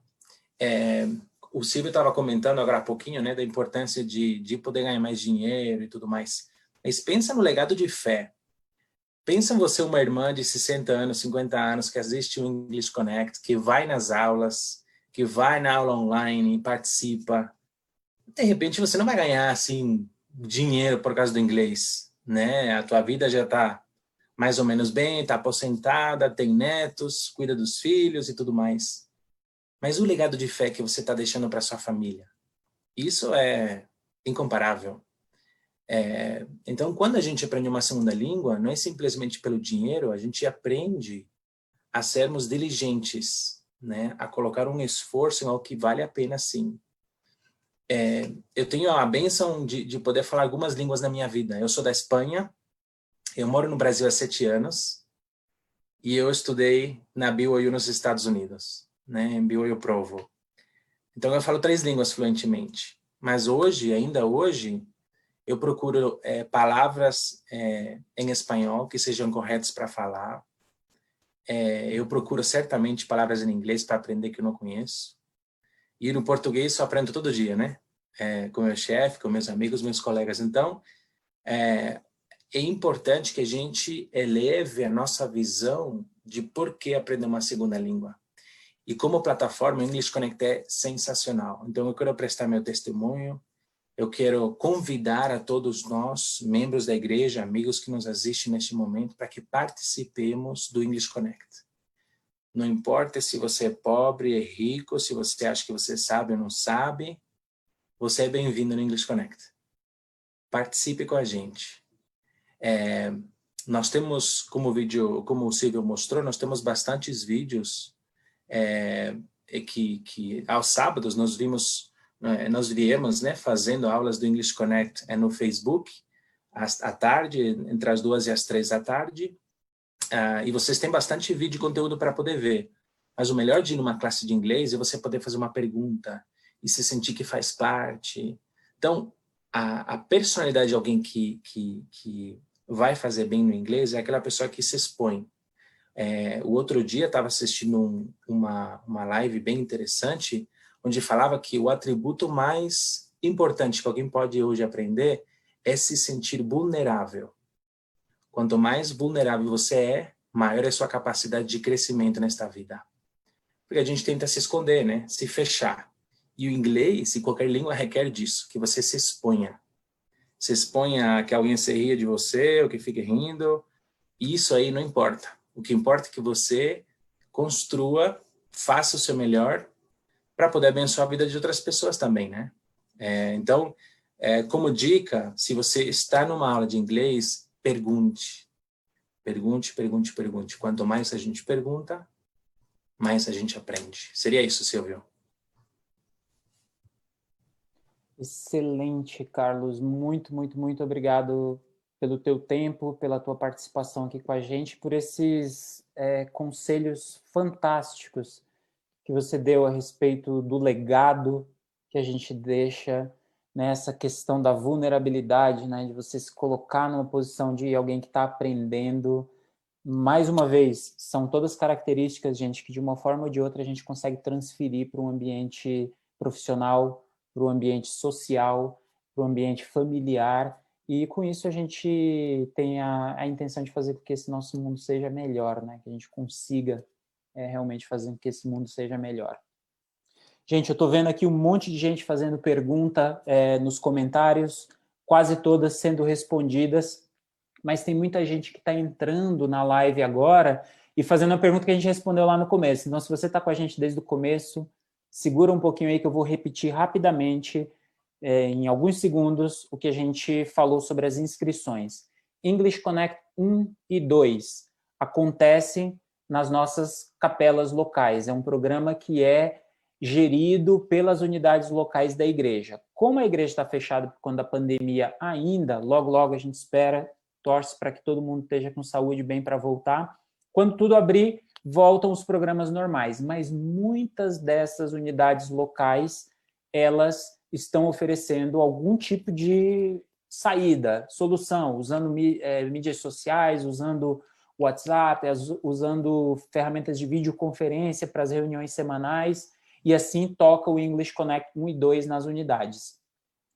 O Silvio estava comentando agora há pouquinho, né, da importância de poder ganhar mais dinheiro e tudo mais. Mas pensa no legado de fé. Pensa você, uma irmã de 60 anos, 50 anos, que assiste o English Connect, que vai nas aulas, que vai na aula online, participa. De repente você não vai ganhar assim dinheiro por causa do inglês, né? A tua vida já está mais ou menos bem, está aposentada, tem netos, cuida dos filhos e tudo mais. Mas o legado de fé que você está deixando para sua família, isso é incomparável. Então, quando a gente aprende uma segunda língua, não é simplesmente pelo dinheiro, a gente aprende a sermos diligentes, né? A colocar um esforço em algo que vale a pena, sim. Eu tenho a bênção de poder falar algumas línguas na minha vida. Eu sou da Espanha, eu moro no Brasil há 7 anos e eu estudei na BYU nos Estados Unidos, né? Em BYU Provo. Então eu falo 3 línguas fluentemente. Mas hoje, ainda hoje, eu procuro palavras em espanhol que sejam corretas para falar. Eu procuro certamente palavras em inglês para aprender que eu não conheço. E no português eu aprendo todo dia, né? Com meu chefe, com meus amigos, meus colegas. Então, é importante que a gente eleve a nossa visão de por que aprender uma segunda língua. E como plataforma, o English Connect é sensacional. Então, eu quero prestar meu testemunho. Eu quero convidar a todos nós, membros da igreja, amigos que nos assistem neste momento, para que participemos do English Connect. Não importa se você é pobre, é rico, se você acha que você sabe ou não sabe, você é bem-vindo no English Connect. Participe com a gente. Nós temos, como o Silvio mostrou, nós temos bastantes vídeos que aos sábados nós viemos, né, fazendo aulas do English Connect no Facebook, à tarde, entre as 2 e as 3 da tarde. E vocês têm bastante vídeo e conteúdo para poder ver. Mas o melhor de ir numa classe de inglês é você poder fazer uma pergunta e se sentir que faz parte. Então, a personalidade de alguém que vai fazer bem no inglês é aquela pessoa que se expõe. O outro dia estava assistindo uma live bem interessante, onde falava que o atributo mais importante que alguém pode hoje aprender é se sentir vulnerável. Quanto mais vulnerável você é, maior é a sua capacidade de crescimento nesta vida. Porque a gente tenta se esconder, né? Se fechar. E o inglês e qualquer língua requer disso, que você se exponha. Se exponha a que alguém se ria de você, ou que fique rindo. Isso aí não importa. O que importa é que você construa, faça o seu melhor para poder abençoar a vida de outras pessoas também, né? Então, como dica, se você está numa aula de inglês, pergunte. Pergunte, pergunte, pergunte. Quanto mais a gente pergunta, mais a gente aprende. Seria isso, Silvio.
Excelente, Carlos. Muito, muito, muito obrigado pelo teu tempo, pela tua participação aqui com a gente, por esses conselhos fantásticos que você deu a respeito do legado que a gente deixa, nessa questão da vulnerabilidade, né, de você se colocar numa posição de alguém que está aprendendo. Mais uma vez, são todas características, gente, que de uma forma ou de outra a gente consegue transferir para um ambiente profissional, para o ambiente social, para o ambiente familiar, e com isso a gente tem a intenção de fazer com que esse nosso mundo seja melhor, né? Que a gente consiga realmente fazer com que esse mundo seja melhor. Gente, eu estou vendo aqui um monte de gente fazendo pergunta nos comentários, quase todas sendo respondidas, mas tem muita gente que está entrando na live agora e fazendo a pergunta que a gente respondeu lá no começo. Então, se você está com a gente desde o começo, segura um pouquinho aí que eu vou repetir rapidamente, em alguns segundos, o que a gente falou sobre as inscrições. English Connect 1 e 2 acontecem nas nossas capelas locais. É um programa que é gerido pelas unidades locais da igreja. Como a igreja está fechada por conta da pandemia ainda, logo, logo a gente espera, torce para que todo mundo esteja com saúde bem para voltar. Quando tudo abrir, voltam os programas normais, mas muitas dessas unidades locais, elas estão oferecendo algum tipo de saída, solução, usando mídias sociais, usando WhatsApp, usando ferramentas de videoconferência para as reuniões semanais, e assim toca o English Connect 1 e 2 nas unidades.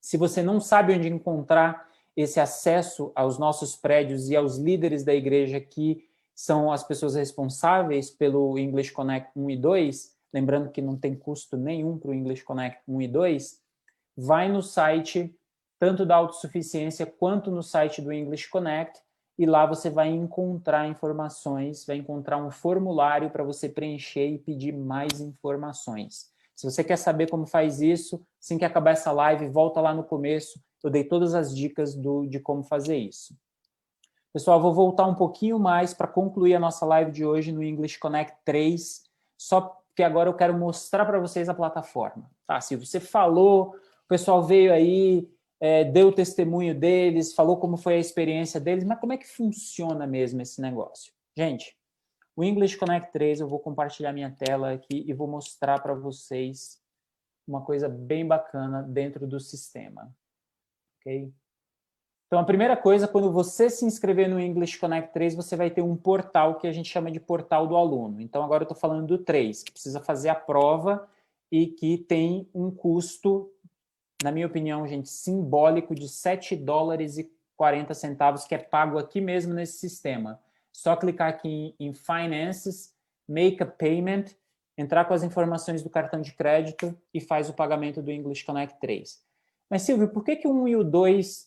Se você não sabe onde encontrar esse acesso aos nossos prédios e aos líderes da igreja, que são as pessoas responsáveis pelo English Connect 1 e 2, lembrando que não tem custo nenhum para o English Connect 1 e 2, vai no site tanto da Autossuficiência quanto no site do English Connect, e lá você vai encontrar informações, vai encontrar um formulário para você preencher e pedir mais informações. Se você quer saber como faz isso, assim que acabar essa live, volta lá no começo, eu dei todas as dicas de como fazer isso. Pessoal, vou voltar um pouquinho mais para concluir a nossa live de hoje no English Connect 3, só que agora eu quero mostrar para vocês a plataforma. Tá, se você falou, o pessoal veio aí, deu o testemunho deles, falou como foi a experiência deles, mas como é que funciona mesmo esse negócio? Gente, o English Connect 3, eu vou compartilhar minha tela aqui e vou mostrar para vocês uma coisa bem bacana dentro do sistema. Ok? Então, a primeira coisa, quando você se inscrever no English Connect 3, você vai ter um portal que a gente chama de portal do aluno. Então, agora eu estou falando do 3, que precisa fazer a prova e que tem um custo, na minha opinião, gente, simbólico de $7,40, que é pago aqui mesmo nesse sistema. Só clicar aqui em Finances, Make a Payment, entrar com as informações do cartão de crédito e faz o pagamento do English Connect 3. Mas, Silvio, por que o 1 e o 2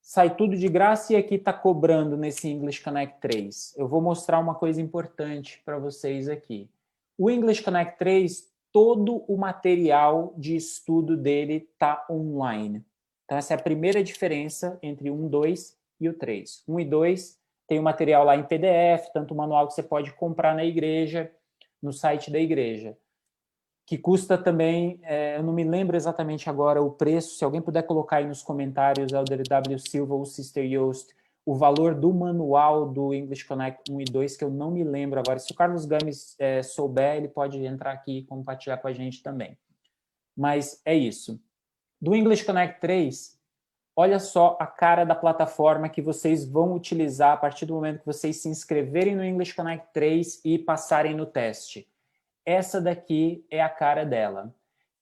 sai tudo de graça e aqui está cobrando nesse English Connect 3? Eu vou mostrar uma coisa importante para vocês aqui. O English Connect 3, todo o material de estudo dele está online. Então, essa é a primeira diferença entre o 1, 2 e o 3. 1 e 2 tem o material lá em PDF, tanto o manual que você pode comprar na igreja, no site da igreja, que custa também, eu não me lembro exatamente agora o preço, se alguém puder colocar aí nos comentários, Elder W. Silva ou Sister Yost, o valor do manual do English Connect 1 e 2, que eu não me lembro agora. Se o Carlos Games souber, ele pode entrar aqui e compartilhar com a gente também. Mas é isso. Do English Connect 3, olha só a cara da plataforma que vocês vão utilizar a partir do momento que vocês se inscreverem no English Connect 3 e passarem no teste. Essa daqui é a cara dela.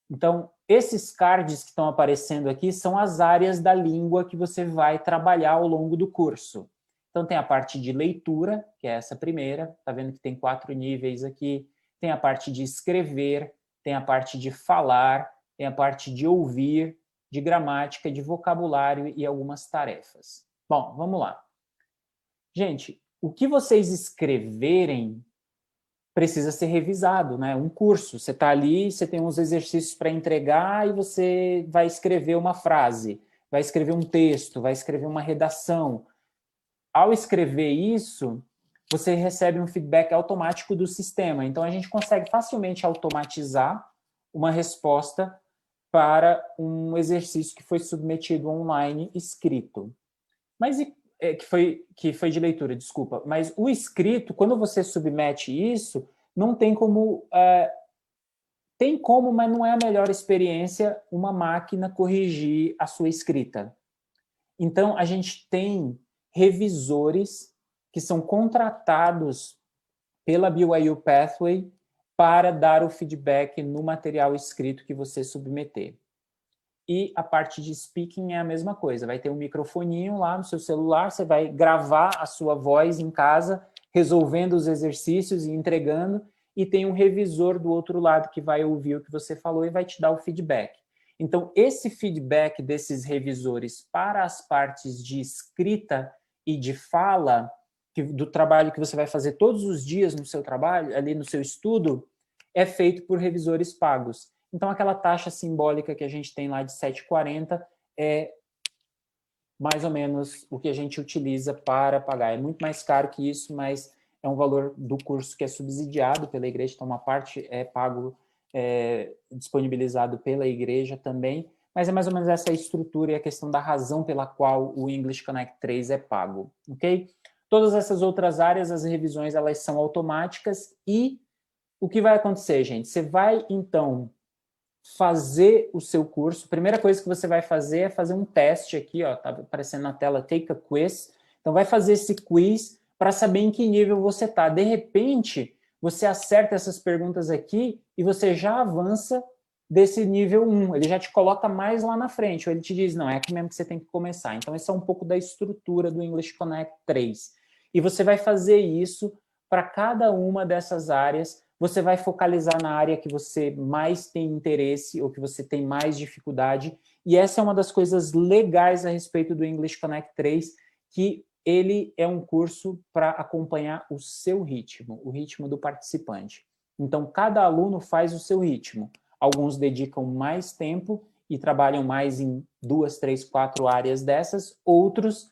Então, esses cards que estão aparecendo aqui são as áreas da língua que você vai trabalhar ao longo do curso. Então, tem a parte de leitura, que é essa primeira, tá vendo que tem 4 níveis aqui. Tem a parte de escrever, tem a parte de falar, tem a parte de ouvir, de gramática, de vocabulário e algumas tarefas. Bom, vamos lá. Gente, o que vocês escreverem precisa ser revisado, né? Um curso, você está ali, você tem uns exercícios para entregar e você vai escrever uma frase, vai escrever um texto, vai escrever uma redação. Ao escrever isso, você recebe um feedback automático do sistema. Então, a gente consegue facilmente automatizar uma resposta para um exercício que foi submetido online escrito. Mas que foi de leitura, desculpa. Mas o escrito, quando você submete isso, não tem como... tem como, mas não é a melhor experiência uma máquina corrigir a sua escrita. Então, a gente tem revisores que são contratados pela BYU Pathway para dar o feedback no material escrito que você submeter. E a parte de speaking é a mesma coisa. Vai ter um microfoninho lá no seu celular, você vai gravar a sua voz em casa, resolvendo os exercícios e entregando, e tem um revisor do outro lado que vai ouvir o que você falou e vai te dar o feedback. Então, esse feedback desses revisores para as partes de escrita e de fala, do trabalho que você vai fazer todos os dias no seu trabalho, ali no seu estudo, é feito por revisores pagos. Então, aquela taxa simbólica que a gente tem lá de 7,40 é mais ou menos o que a gente utiliza para pagar. É muito mais caro que isso, mas é um valor do curso que é subsidiado pela igreja, então uma parte é pago, disponibilizado pela igreja também, mas é mais ou menos essa estrutura e a questão da razão pela qual o English Connect 3 é pago, ok? Todas essas outras áreas, as revisões, elas são automáticas e o que vai acontecer, gente? Você vai, então, fazer o seu curso. A primeira coisa que você vai fazer é fazer um teste aqui, ó, tá aparecendo na tela, Take a Quiz. Então, vai fazer esse quiz para saber em que nível você está. De repente, você acerta essas perguntas aqui e você já avança desse nível 1. Ele já te coloca mais lá na frente. Ou ele te diz, não, é aqui mesmo que você tem que começar. Então, esse é um pouco da estrutura do English Connect 3. E você vai fazer isso para cada uma dessas áreas. Você vai focalizar na área que você mais tem interesse ou que você tem mais dificuldade. E essa é uma das coisas legais a respeito do English Connect 3, que ele é um curso para acompanhar o seu ritmo, o ritmo do participante. Então, cada aluno faz o seu ritmo. Alguns dedicam mais tempo e trabalham mais em 2, 3, 4 áreas dessas. Outros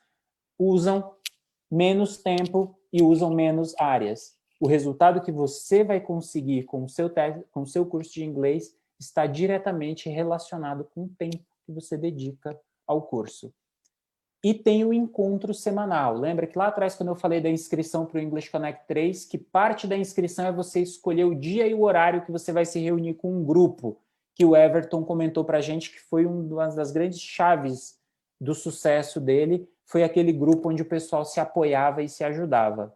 usam menos tempo e usam menos áreas. O resultado que você vai conseguir com o seu curso de inglês está diretamente relacionado com o tempo que você dedica ao curso. E tem o encontro semanal. Lembra que lá atrás, quando eu falei da inscrição para o English Connect 3, que parte da inscrição é você escolher o dia e o horário que você vai se reunir com um grupo, que o Everton comentou para a gente que foi uma das grandes chaves do sucesso dele, foi aquele grupo onde o pessoal se apoiava e se ajudava.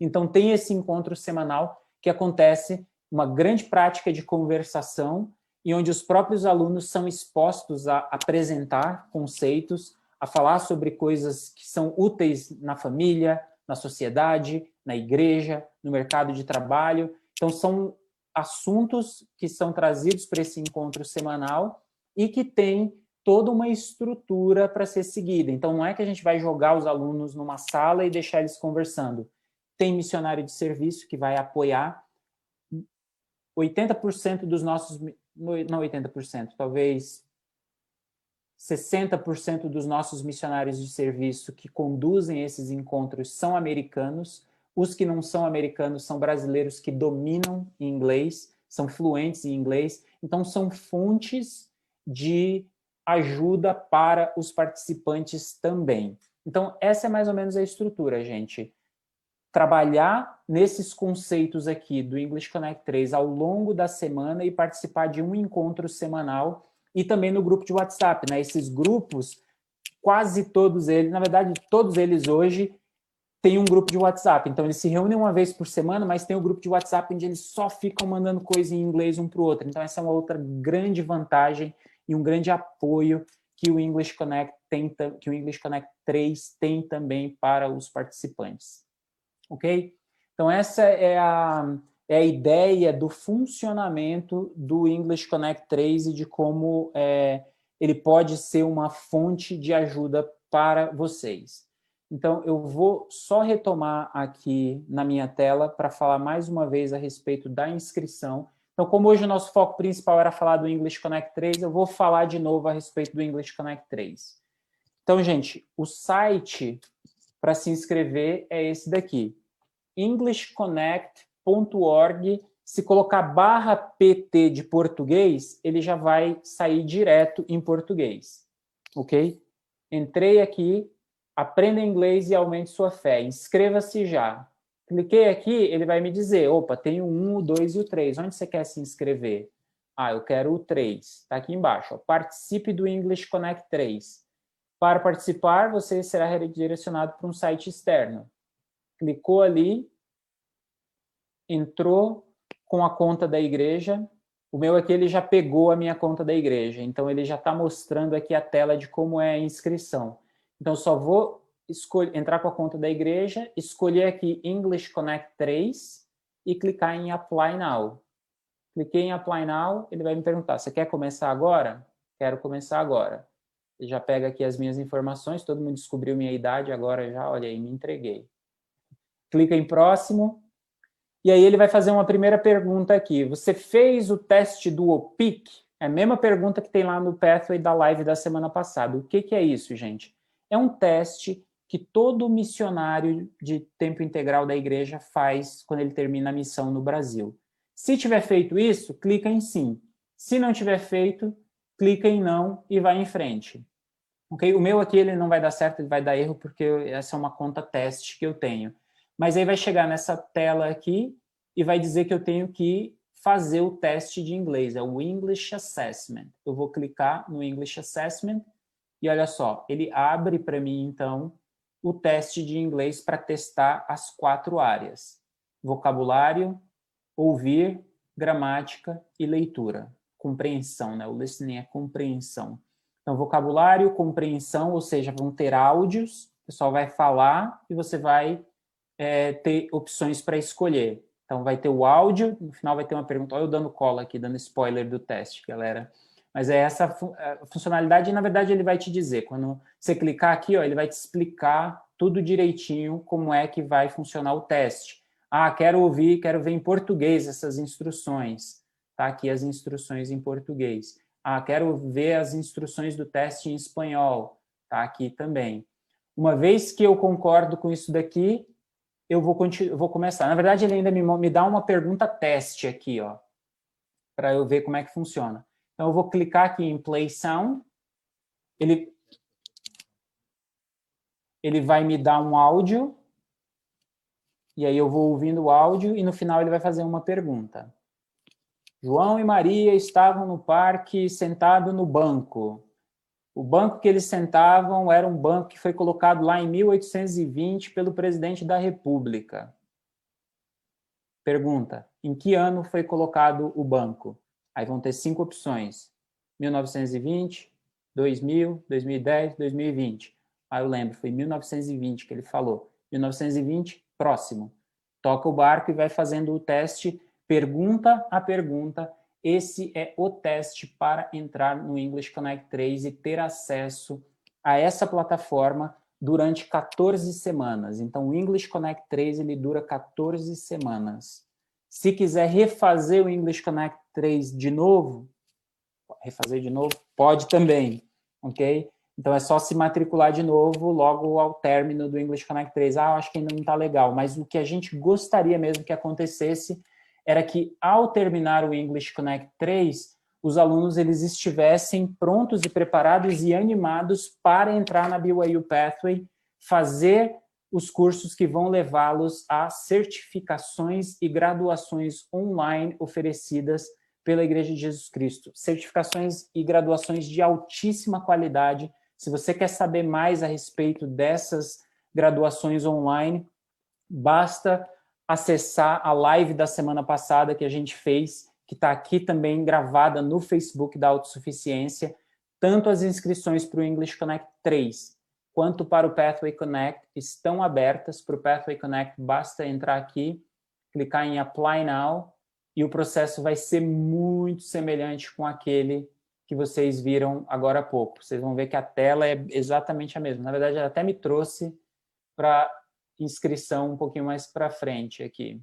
Então, tem esse encontro semanal que acontece uma grande prática de conversação e onde os próprios alunos são expostos a apresentar conceitos, a falar sobre coisas que são úteis na família, na sociedade, na igreja, no mercado de trabalho. Então, são assuntos que são trazidos para esse encontro semanal e que tem toda uma estrutura para ser seguida. Então, não é que a gente vai jogar os alunos numa sala e deixar eles conversando. Tem missionário de serviço que vai apoiar. 80% dos nossos... Não 80%, talvez 60% dos nossos missionários de serviço que conduzem esses encontros são americanos. Os que não são americanos são brasileiros que dominam inglês, são fluentes em inglês. Então, são fontes de ajuda para os participantes também. Então, essa é mais ou menos a estrutura, gente. Trabalhar nesses conceitos aqui do English Connect 3 ao longo da semana e participar de um encontro semanal e também no grupo de WhatsApp, né? Esses grupos, quase todos eles, na verdade, todos eles hoje têm um grupo de WhatsApp. Então, eles se reúnem uma vez por semana, mas tem um grupo de WhatsApp onde eles só ficam mandando coisa em inglês um para o outro. Então, essa é uma outra grande vantagem e um grande apoio que o English Connect tem, que o English Connect 3 tem também para os participantes. Ok? Então, essa é a ideia do funcionamento do English Connect 3 e de como ele pode ser uma fonte de ajuda para vocês. Então, eu vou só retomar aqui na minha tela para falar mais uma vez a respeito da inscrição. Então, como hoje o nosso foco principal era falar do English Connect 3, eu vou falar de novo a respeito do English Connect 3. Então, gente, o site para se inscrever é esse daqui, englishconnect.org. Se colocar /PT de português, ele já vai sair direto em português, ok? Entrei aqui, Aprenda inglês e aumente sua fé. Inscreva-se já. Cliquei aqui, ele vai me dizer, opa, tem o 1, o 2 e o 3. Onde você quer se inscrever? Ah, eu quero o 3. Está aqui embaixo. Ó. Participe do English Connect 3. Para participar, você será redirecionado para um site externo. Clicou ali, entrou com a conta da igreja. O meu aqui, ele já pegou a minha conta da igreja. Então, ele já está mostrando aqui a tela de como é a inscrição. Então, só vou entrar com a conta da igreja, escolher aqui English Connect 3 e clicar em Apply Now. Cliquei em Apply Now, ele vai me perguntar, você quer começar agora? Quero começar agora. Ele já pega aqui as minhas informações, todo mundo descobriu minha idade, agora já, olha aí, me entreguei. Clica em Próximo, e aí ele vai fazer uma primeira pergunta aqui. Você fez o teste do OPIC? É a mesma pergunta que tem lá no Pathway da live da semana passada. O que é isso, gente? É um teste que todo missionário de tempo integral da igreja faz quando ele termina a missão no Brasil. Se tiver feito isso, clica em sim. Se não tiver feito, clica em não e vai em frente. Okay? O meu aqui ele não vai dar certo, ele vai dar erro, porque essa é uma conta teste que eu tenho. Mas aí vai chegar nessa tela aqui e vai dizer que eu tenho que fazer o teste de inglês, é o English Assessment. Eu vou clicar no English Assessment e olha só, ele abre para mim, então, o teste de inglês para testar as 4 áreas. Vocabulário, ouvir, gramática e leitura. Compreensão, né? O listening é compreensão. Então, vocabulário, compreensão, ou seja, vão ter áudios, o pessoal vai falar e você vai ter opções para escolher. Então, vai ter o áudio, no final vai ter uma pergunta. Olha eu dando cola aqui, dando spoiler do teste, galera. Mas é essa funcionalidade, e na verdade ele vai te dizer, quando você clicar aqui, ó, ele vai te explicar tudo direitinho como é que vai funcionar o teste. Ah, quero ver em português essas instruções. Tá aqui as instruções em português. Ah, quero ver as instruções do teste em espanhol. Tá aqui também. Uma vez que eu concordo com isso daqui, eu vou começar. Na verdade, ele ainda me dá uma pergunta teste aqui, ó, para eu ver como é que funciona. Então, eu vou clicar aqui em Play Sound. Ele vai me dar um áudio. E aí eu vou ouvindo o áudio e no final ele vai fazer uma pergunta. João e Maria estavam no parque sentado no banco. O banco que eles sentavam era um banco que foi colocado lá em 1820 pelo presidente da República. Pergunta, em que ano foi colocado o banco? Aí vão ter 5 opções. 1920, 2000, 2010, 2020. Aí eu lembro, foi 1920 que ele falou. 1920, próximo. Toca o barco e vai fazendo o teste, pergunta a pergunta. Esse é o teste para entrar no English Connect 3 e ter acesso a essa plataforma durante 14 semanas. Então, o English Connect 3 ele dura 14 semanas. Se quiser refazer o English Connect 3 de novo, pode também, ok? Então, é só se matricular de novo logo ao término do English Connect 3. Ah, eu acho que ainda não está legal, mas o que a gente gostaria mesmo que acontecesse era que, ao terminar o English Connect 3, os alunos eles estivessem prontos e preparados e animados para entrar na BYU Pathway, fazer os cursos que vão levá-los a certificações e graduações online oferecidas pela Igreja de Jesus Cristo. Certificações e graduações de altíssima qualidade. Se você quer saber mais a respeito dessas graduações online, basta acessar a live da semana passada que a gente fez, que está aqui também gravada no Facebook da Autossuficiência. Tanto as inscrições para o English Connect 3 quanto para o Pathway Connect estão abertas. Para o Pathway Connect, basta entrar aqui, clicar em Apply Now, e o processo vai ser muito semelhante com aquele que vocês viram agora há pouco. Vocês vão ver que a tela é exatamente a mesma. Na verdade, ela até me trouxe para inscrição um pouquinho mais para frente aqui.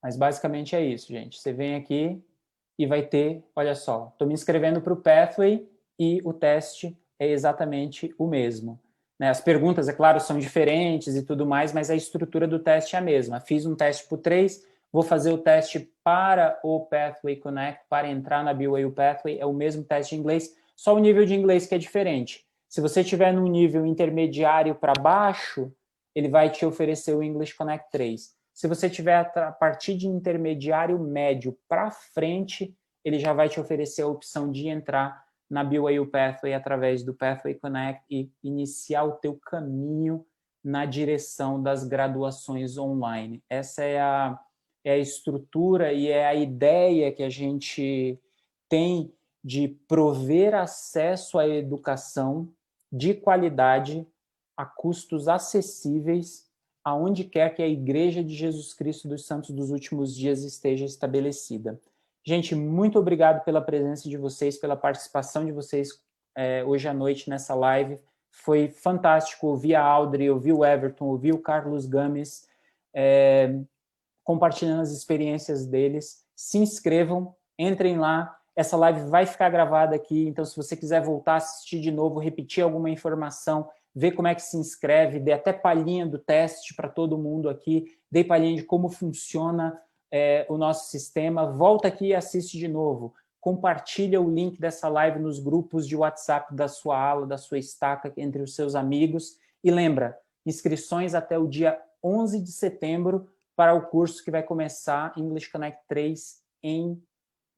Mas basicamente é isso, gente. Você vem aqui e vai ter, olha só, estou me inscrevendo para o Pathway e o teste é exatamente o mesmo. Né? As perguntas, é claro, são diferentes e tudo mais, mas a estrutura do teste é a mesma. Fiz um teste para o 3, vou fazer o teste para o Pathway Connect, para entrar na BYU Pathway, é o mesmo teste de inglês, só o nível de inglês que é diferente. Se você estiver num nível intermediário para baixo, ele vai te oferecer o English Connect 3. Se você tiver a partir de intermediário médio para frente, ele já vai te oferecer a opção de entrar na BYU Pathway através do Pathway Connect e iniciar o teu caminho na direção das graduações online. Essa é a estrutura e é a ideia que a gente tem de prover acesso à educação de qualidade a custos acessíveis aonde quer que a Igreja de Jesus Cristo dos Santos dos Últimos Dias esteja estabelecida. Gente, muito obrigado pela presença de vocês, pela participação de vocês hoje à noite nessa live. Foi fantástico ouvir a Audrey, ouvir o Everton, ouvir o Carlos Gomes, compartilhando as experiências deles. Se inscrevam, entrem lá. Essa live vai ficar gravada aqui, então se você quiser voltar a assistir de novo, repetir alguma informação, ver como é que se inscreve, dê até palhinha do teste para todo mundo aqui, dê palhinha de como funciona o nosso sistema, volta aqui e assiste de novo. Compartilha o link dessa live nos grupos de WhatsApp da sua aula, da sua estaca, entre os seus amigos. E lembra, inscrições até o dia 11 de setembro para o curso que vai começar English Connect 3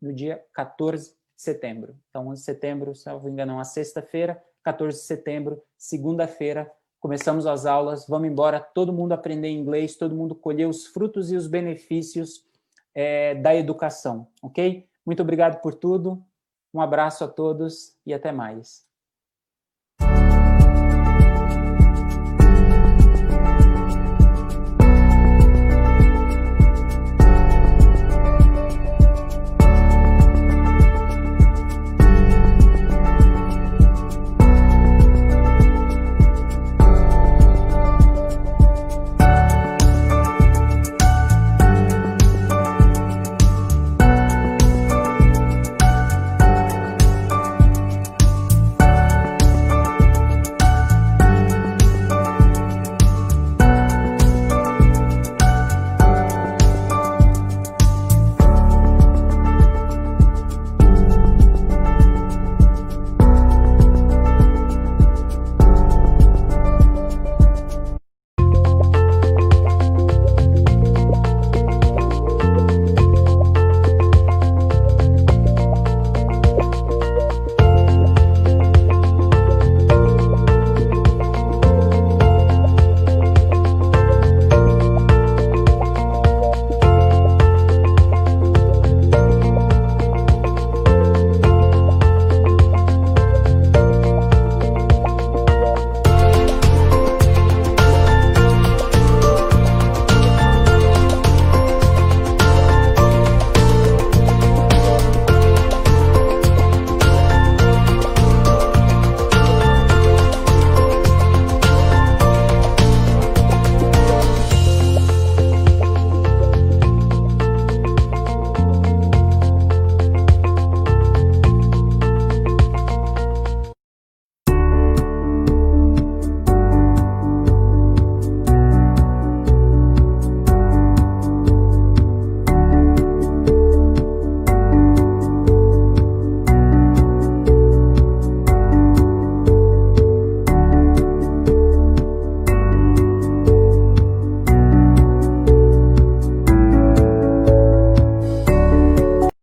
no dia 14 de setembro. Então, 11 de setembro, se não me engano, é uma sexta-feira, 14 de setembro, segunda-feira, começamos as aulas, vamos embora, todo mundo aprender inglês, todo mundo colher os frutos e os benefícios da educação, ok? Muito obrigado por tudo, um abraço a todos e até mais.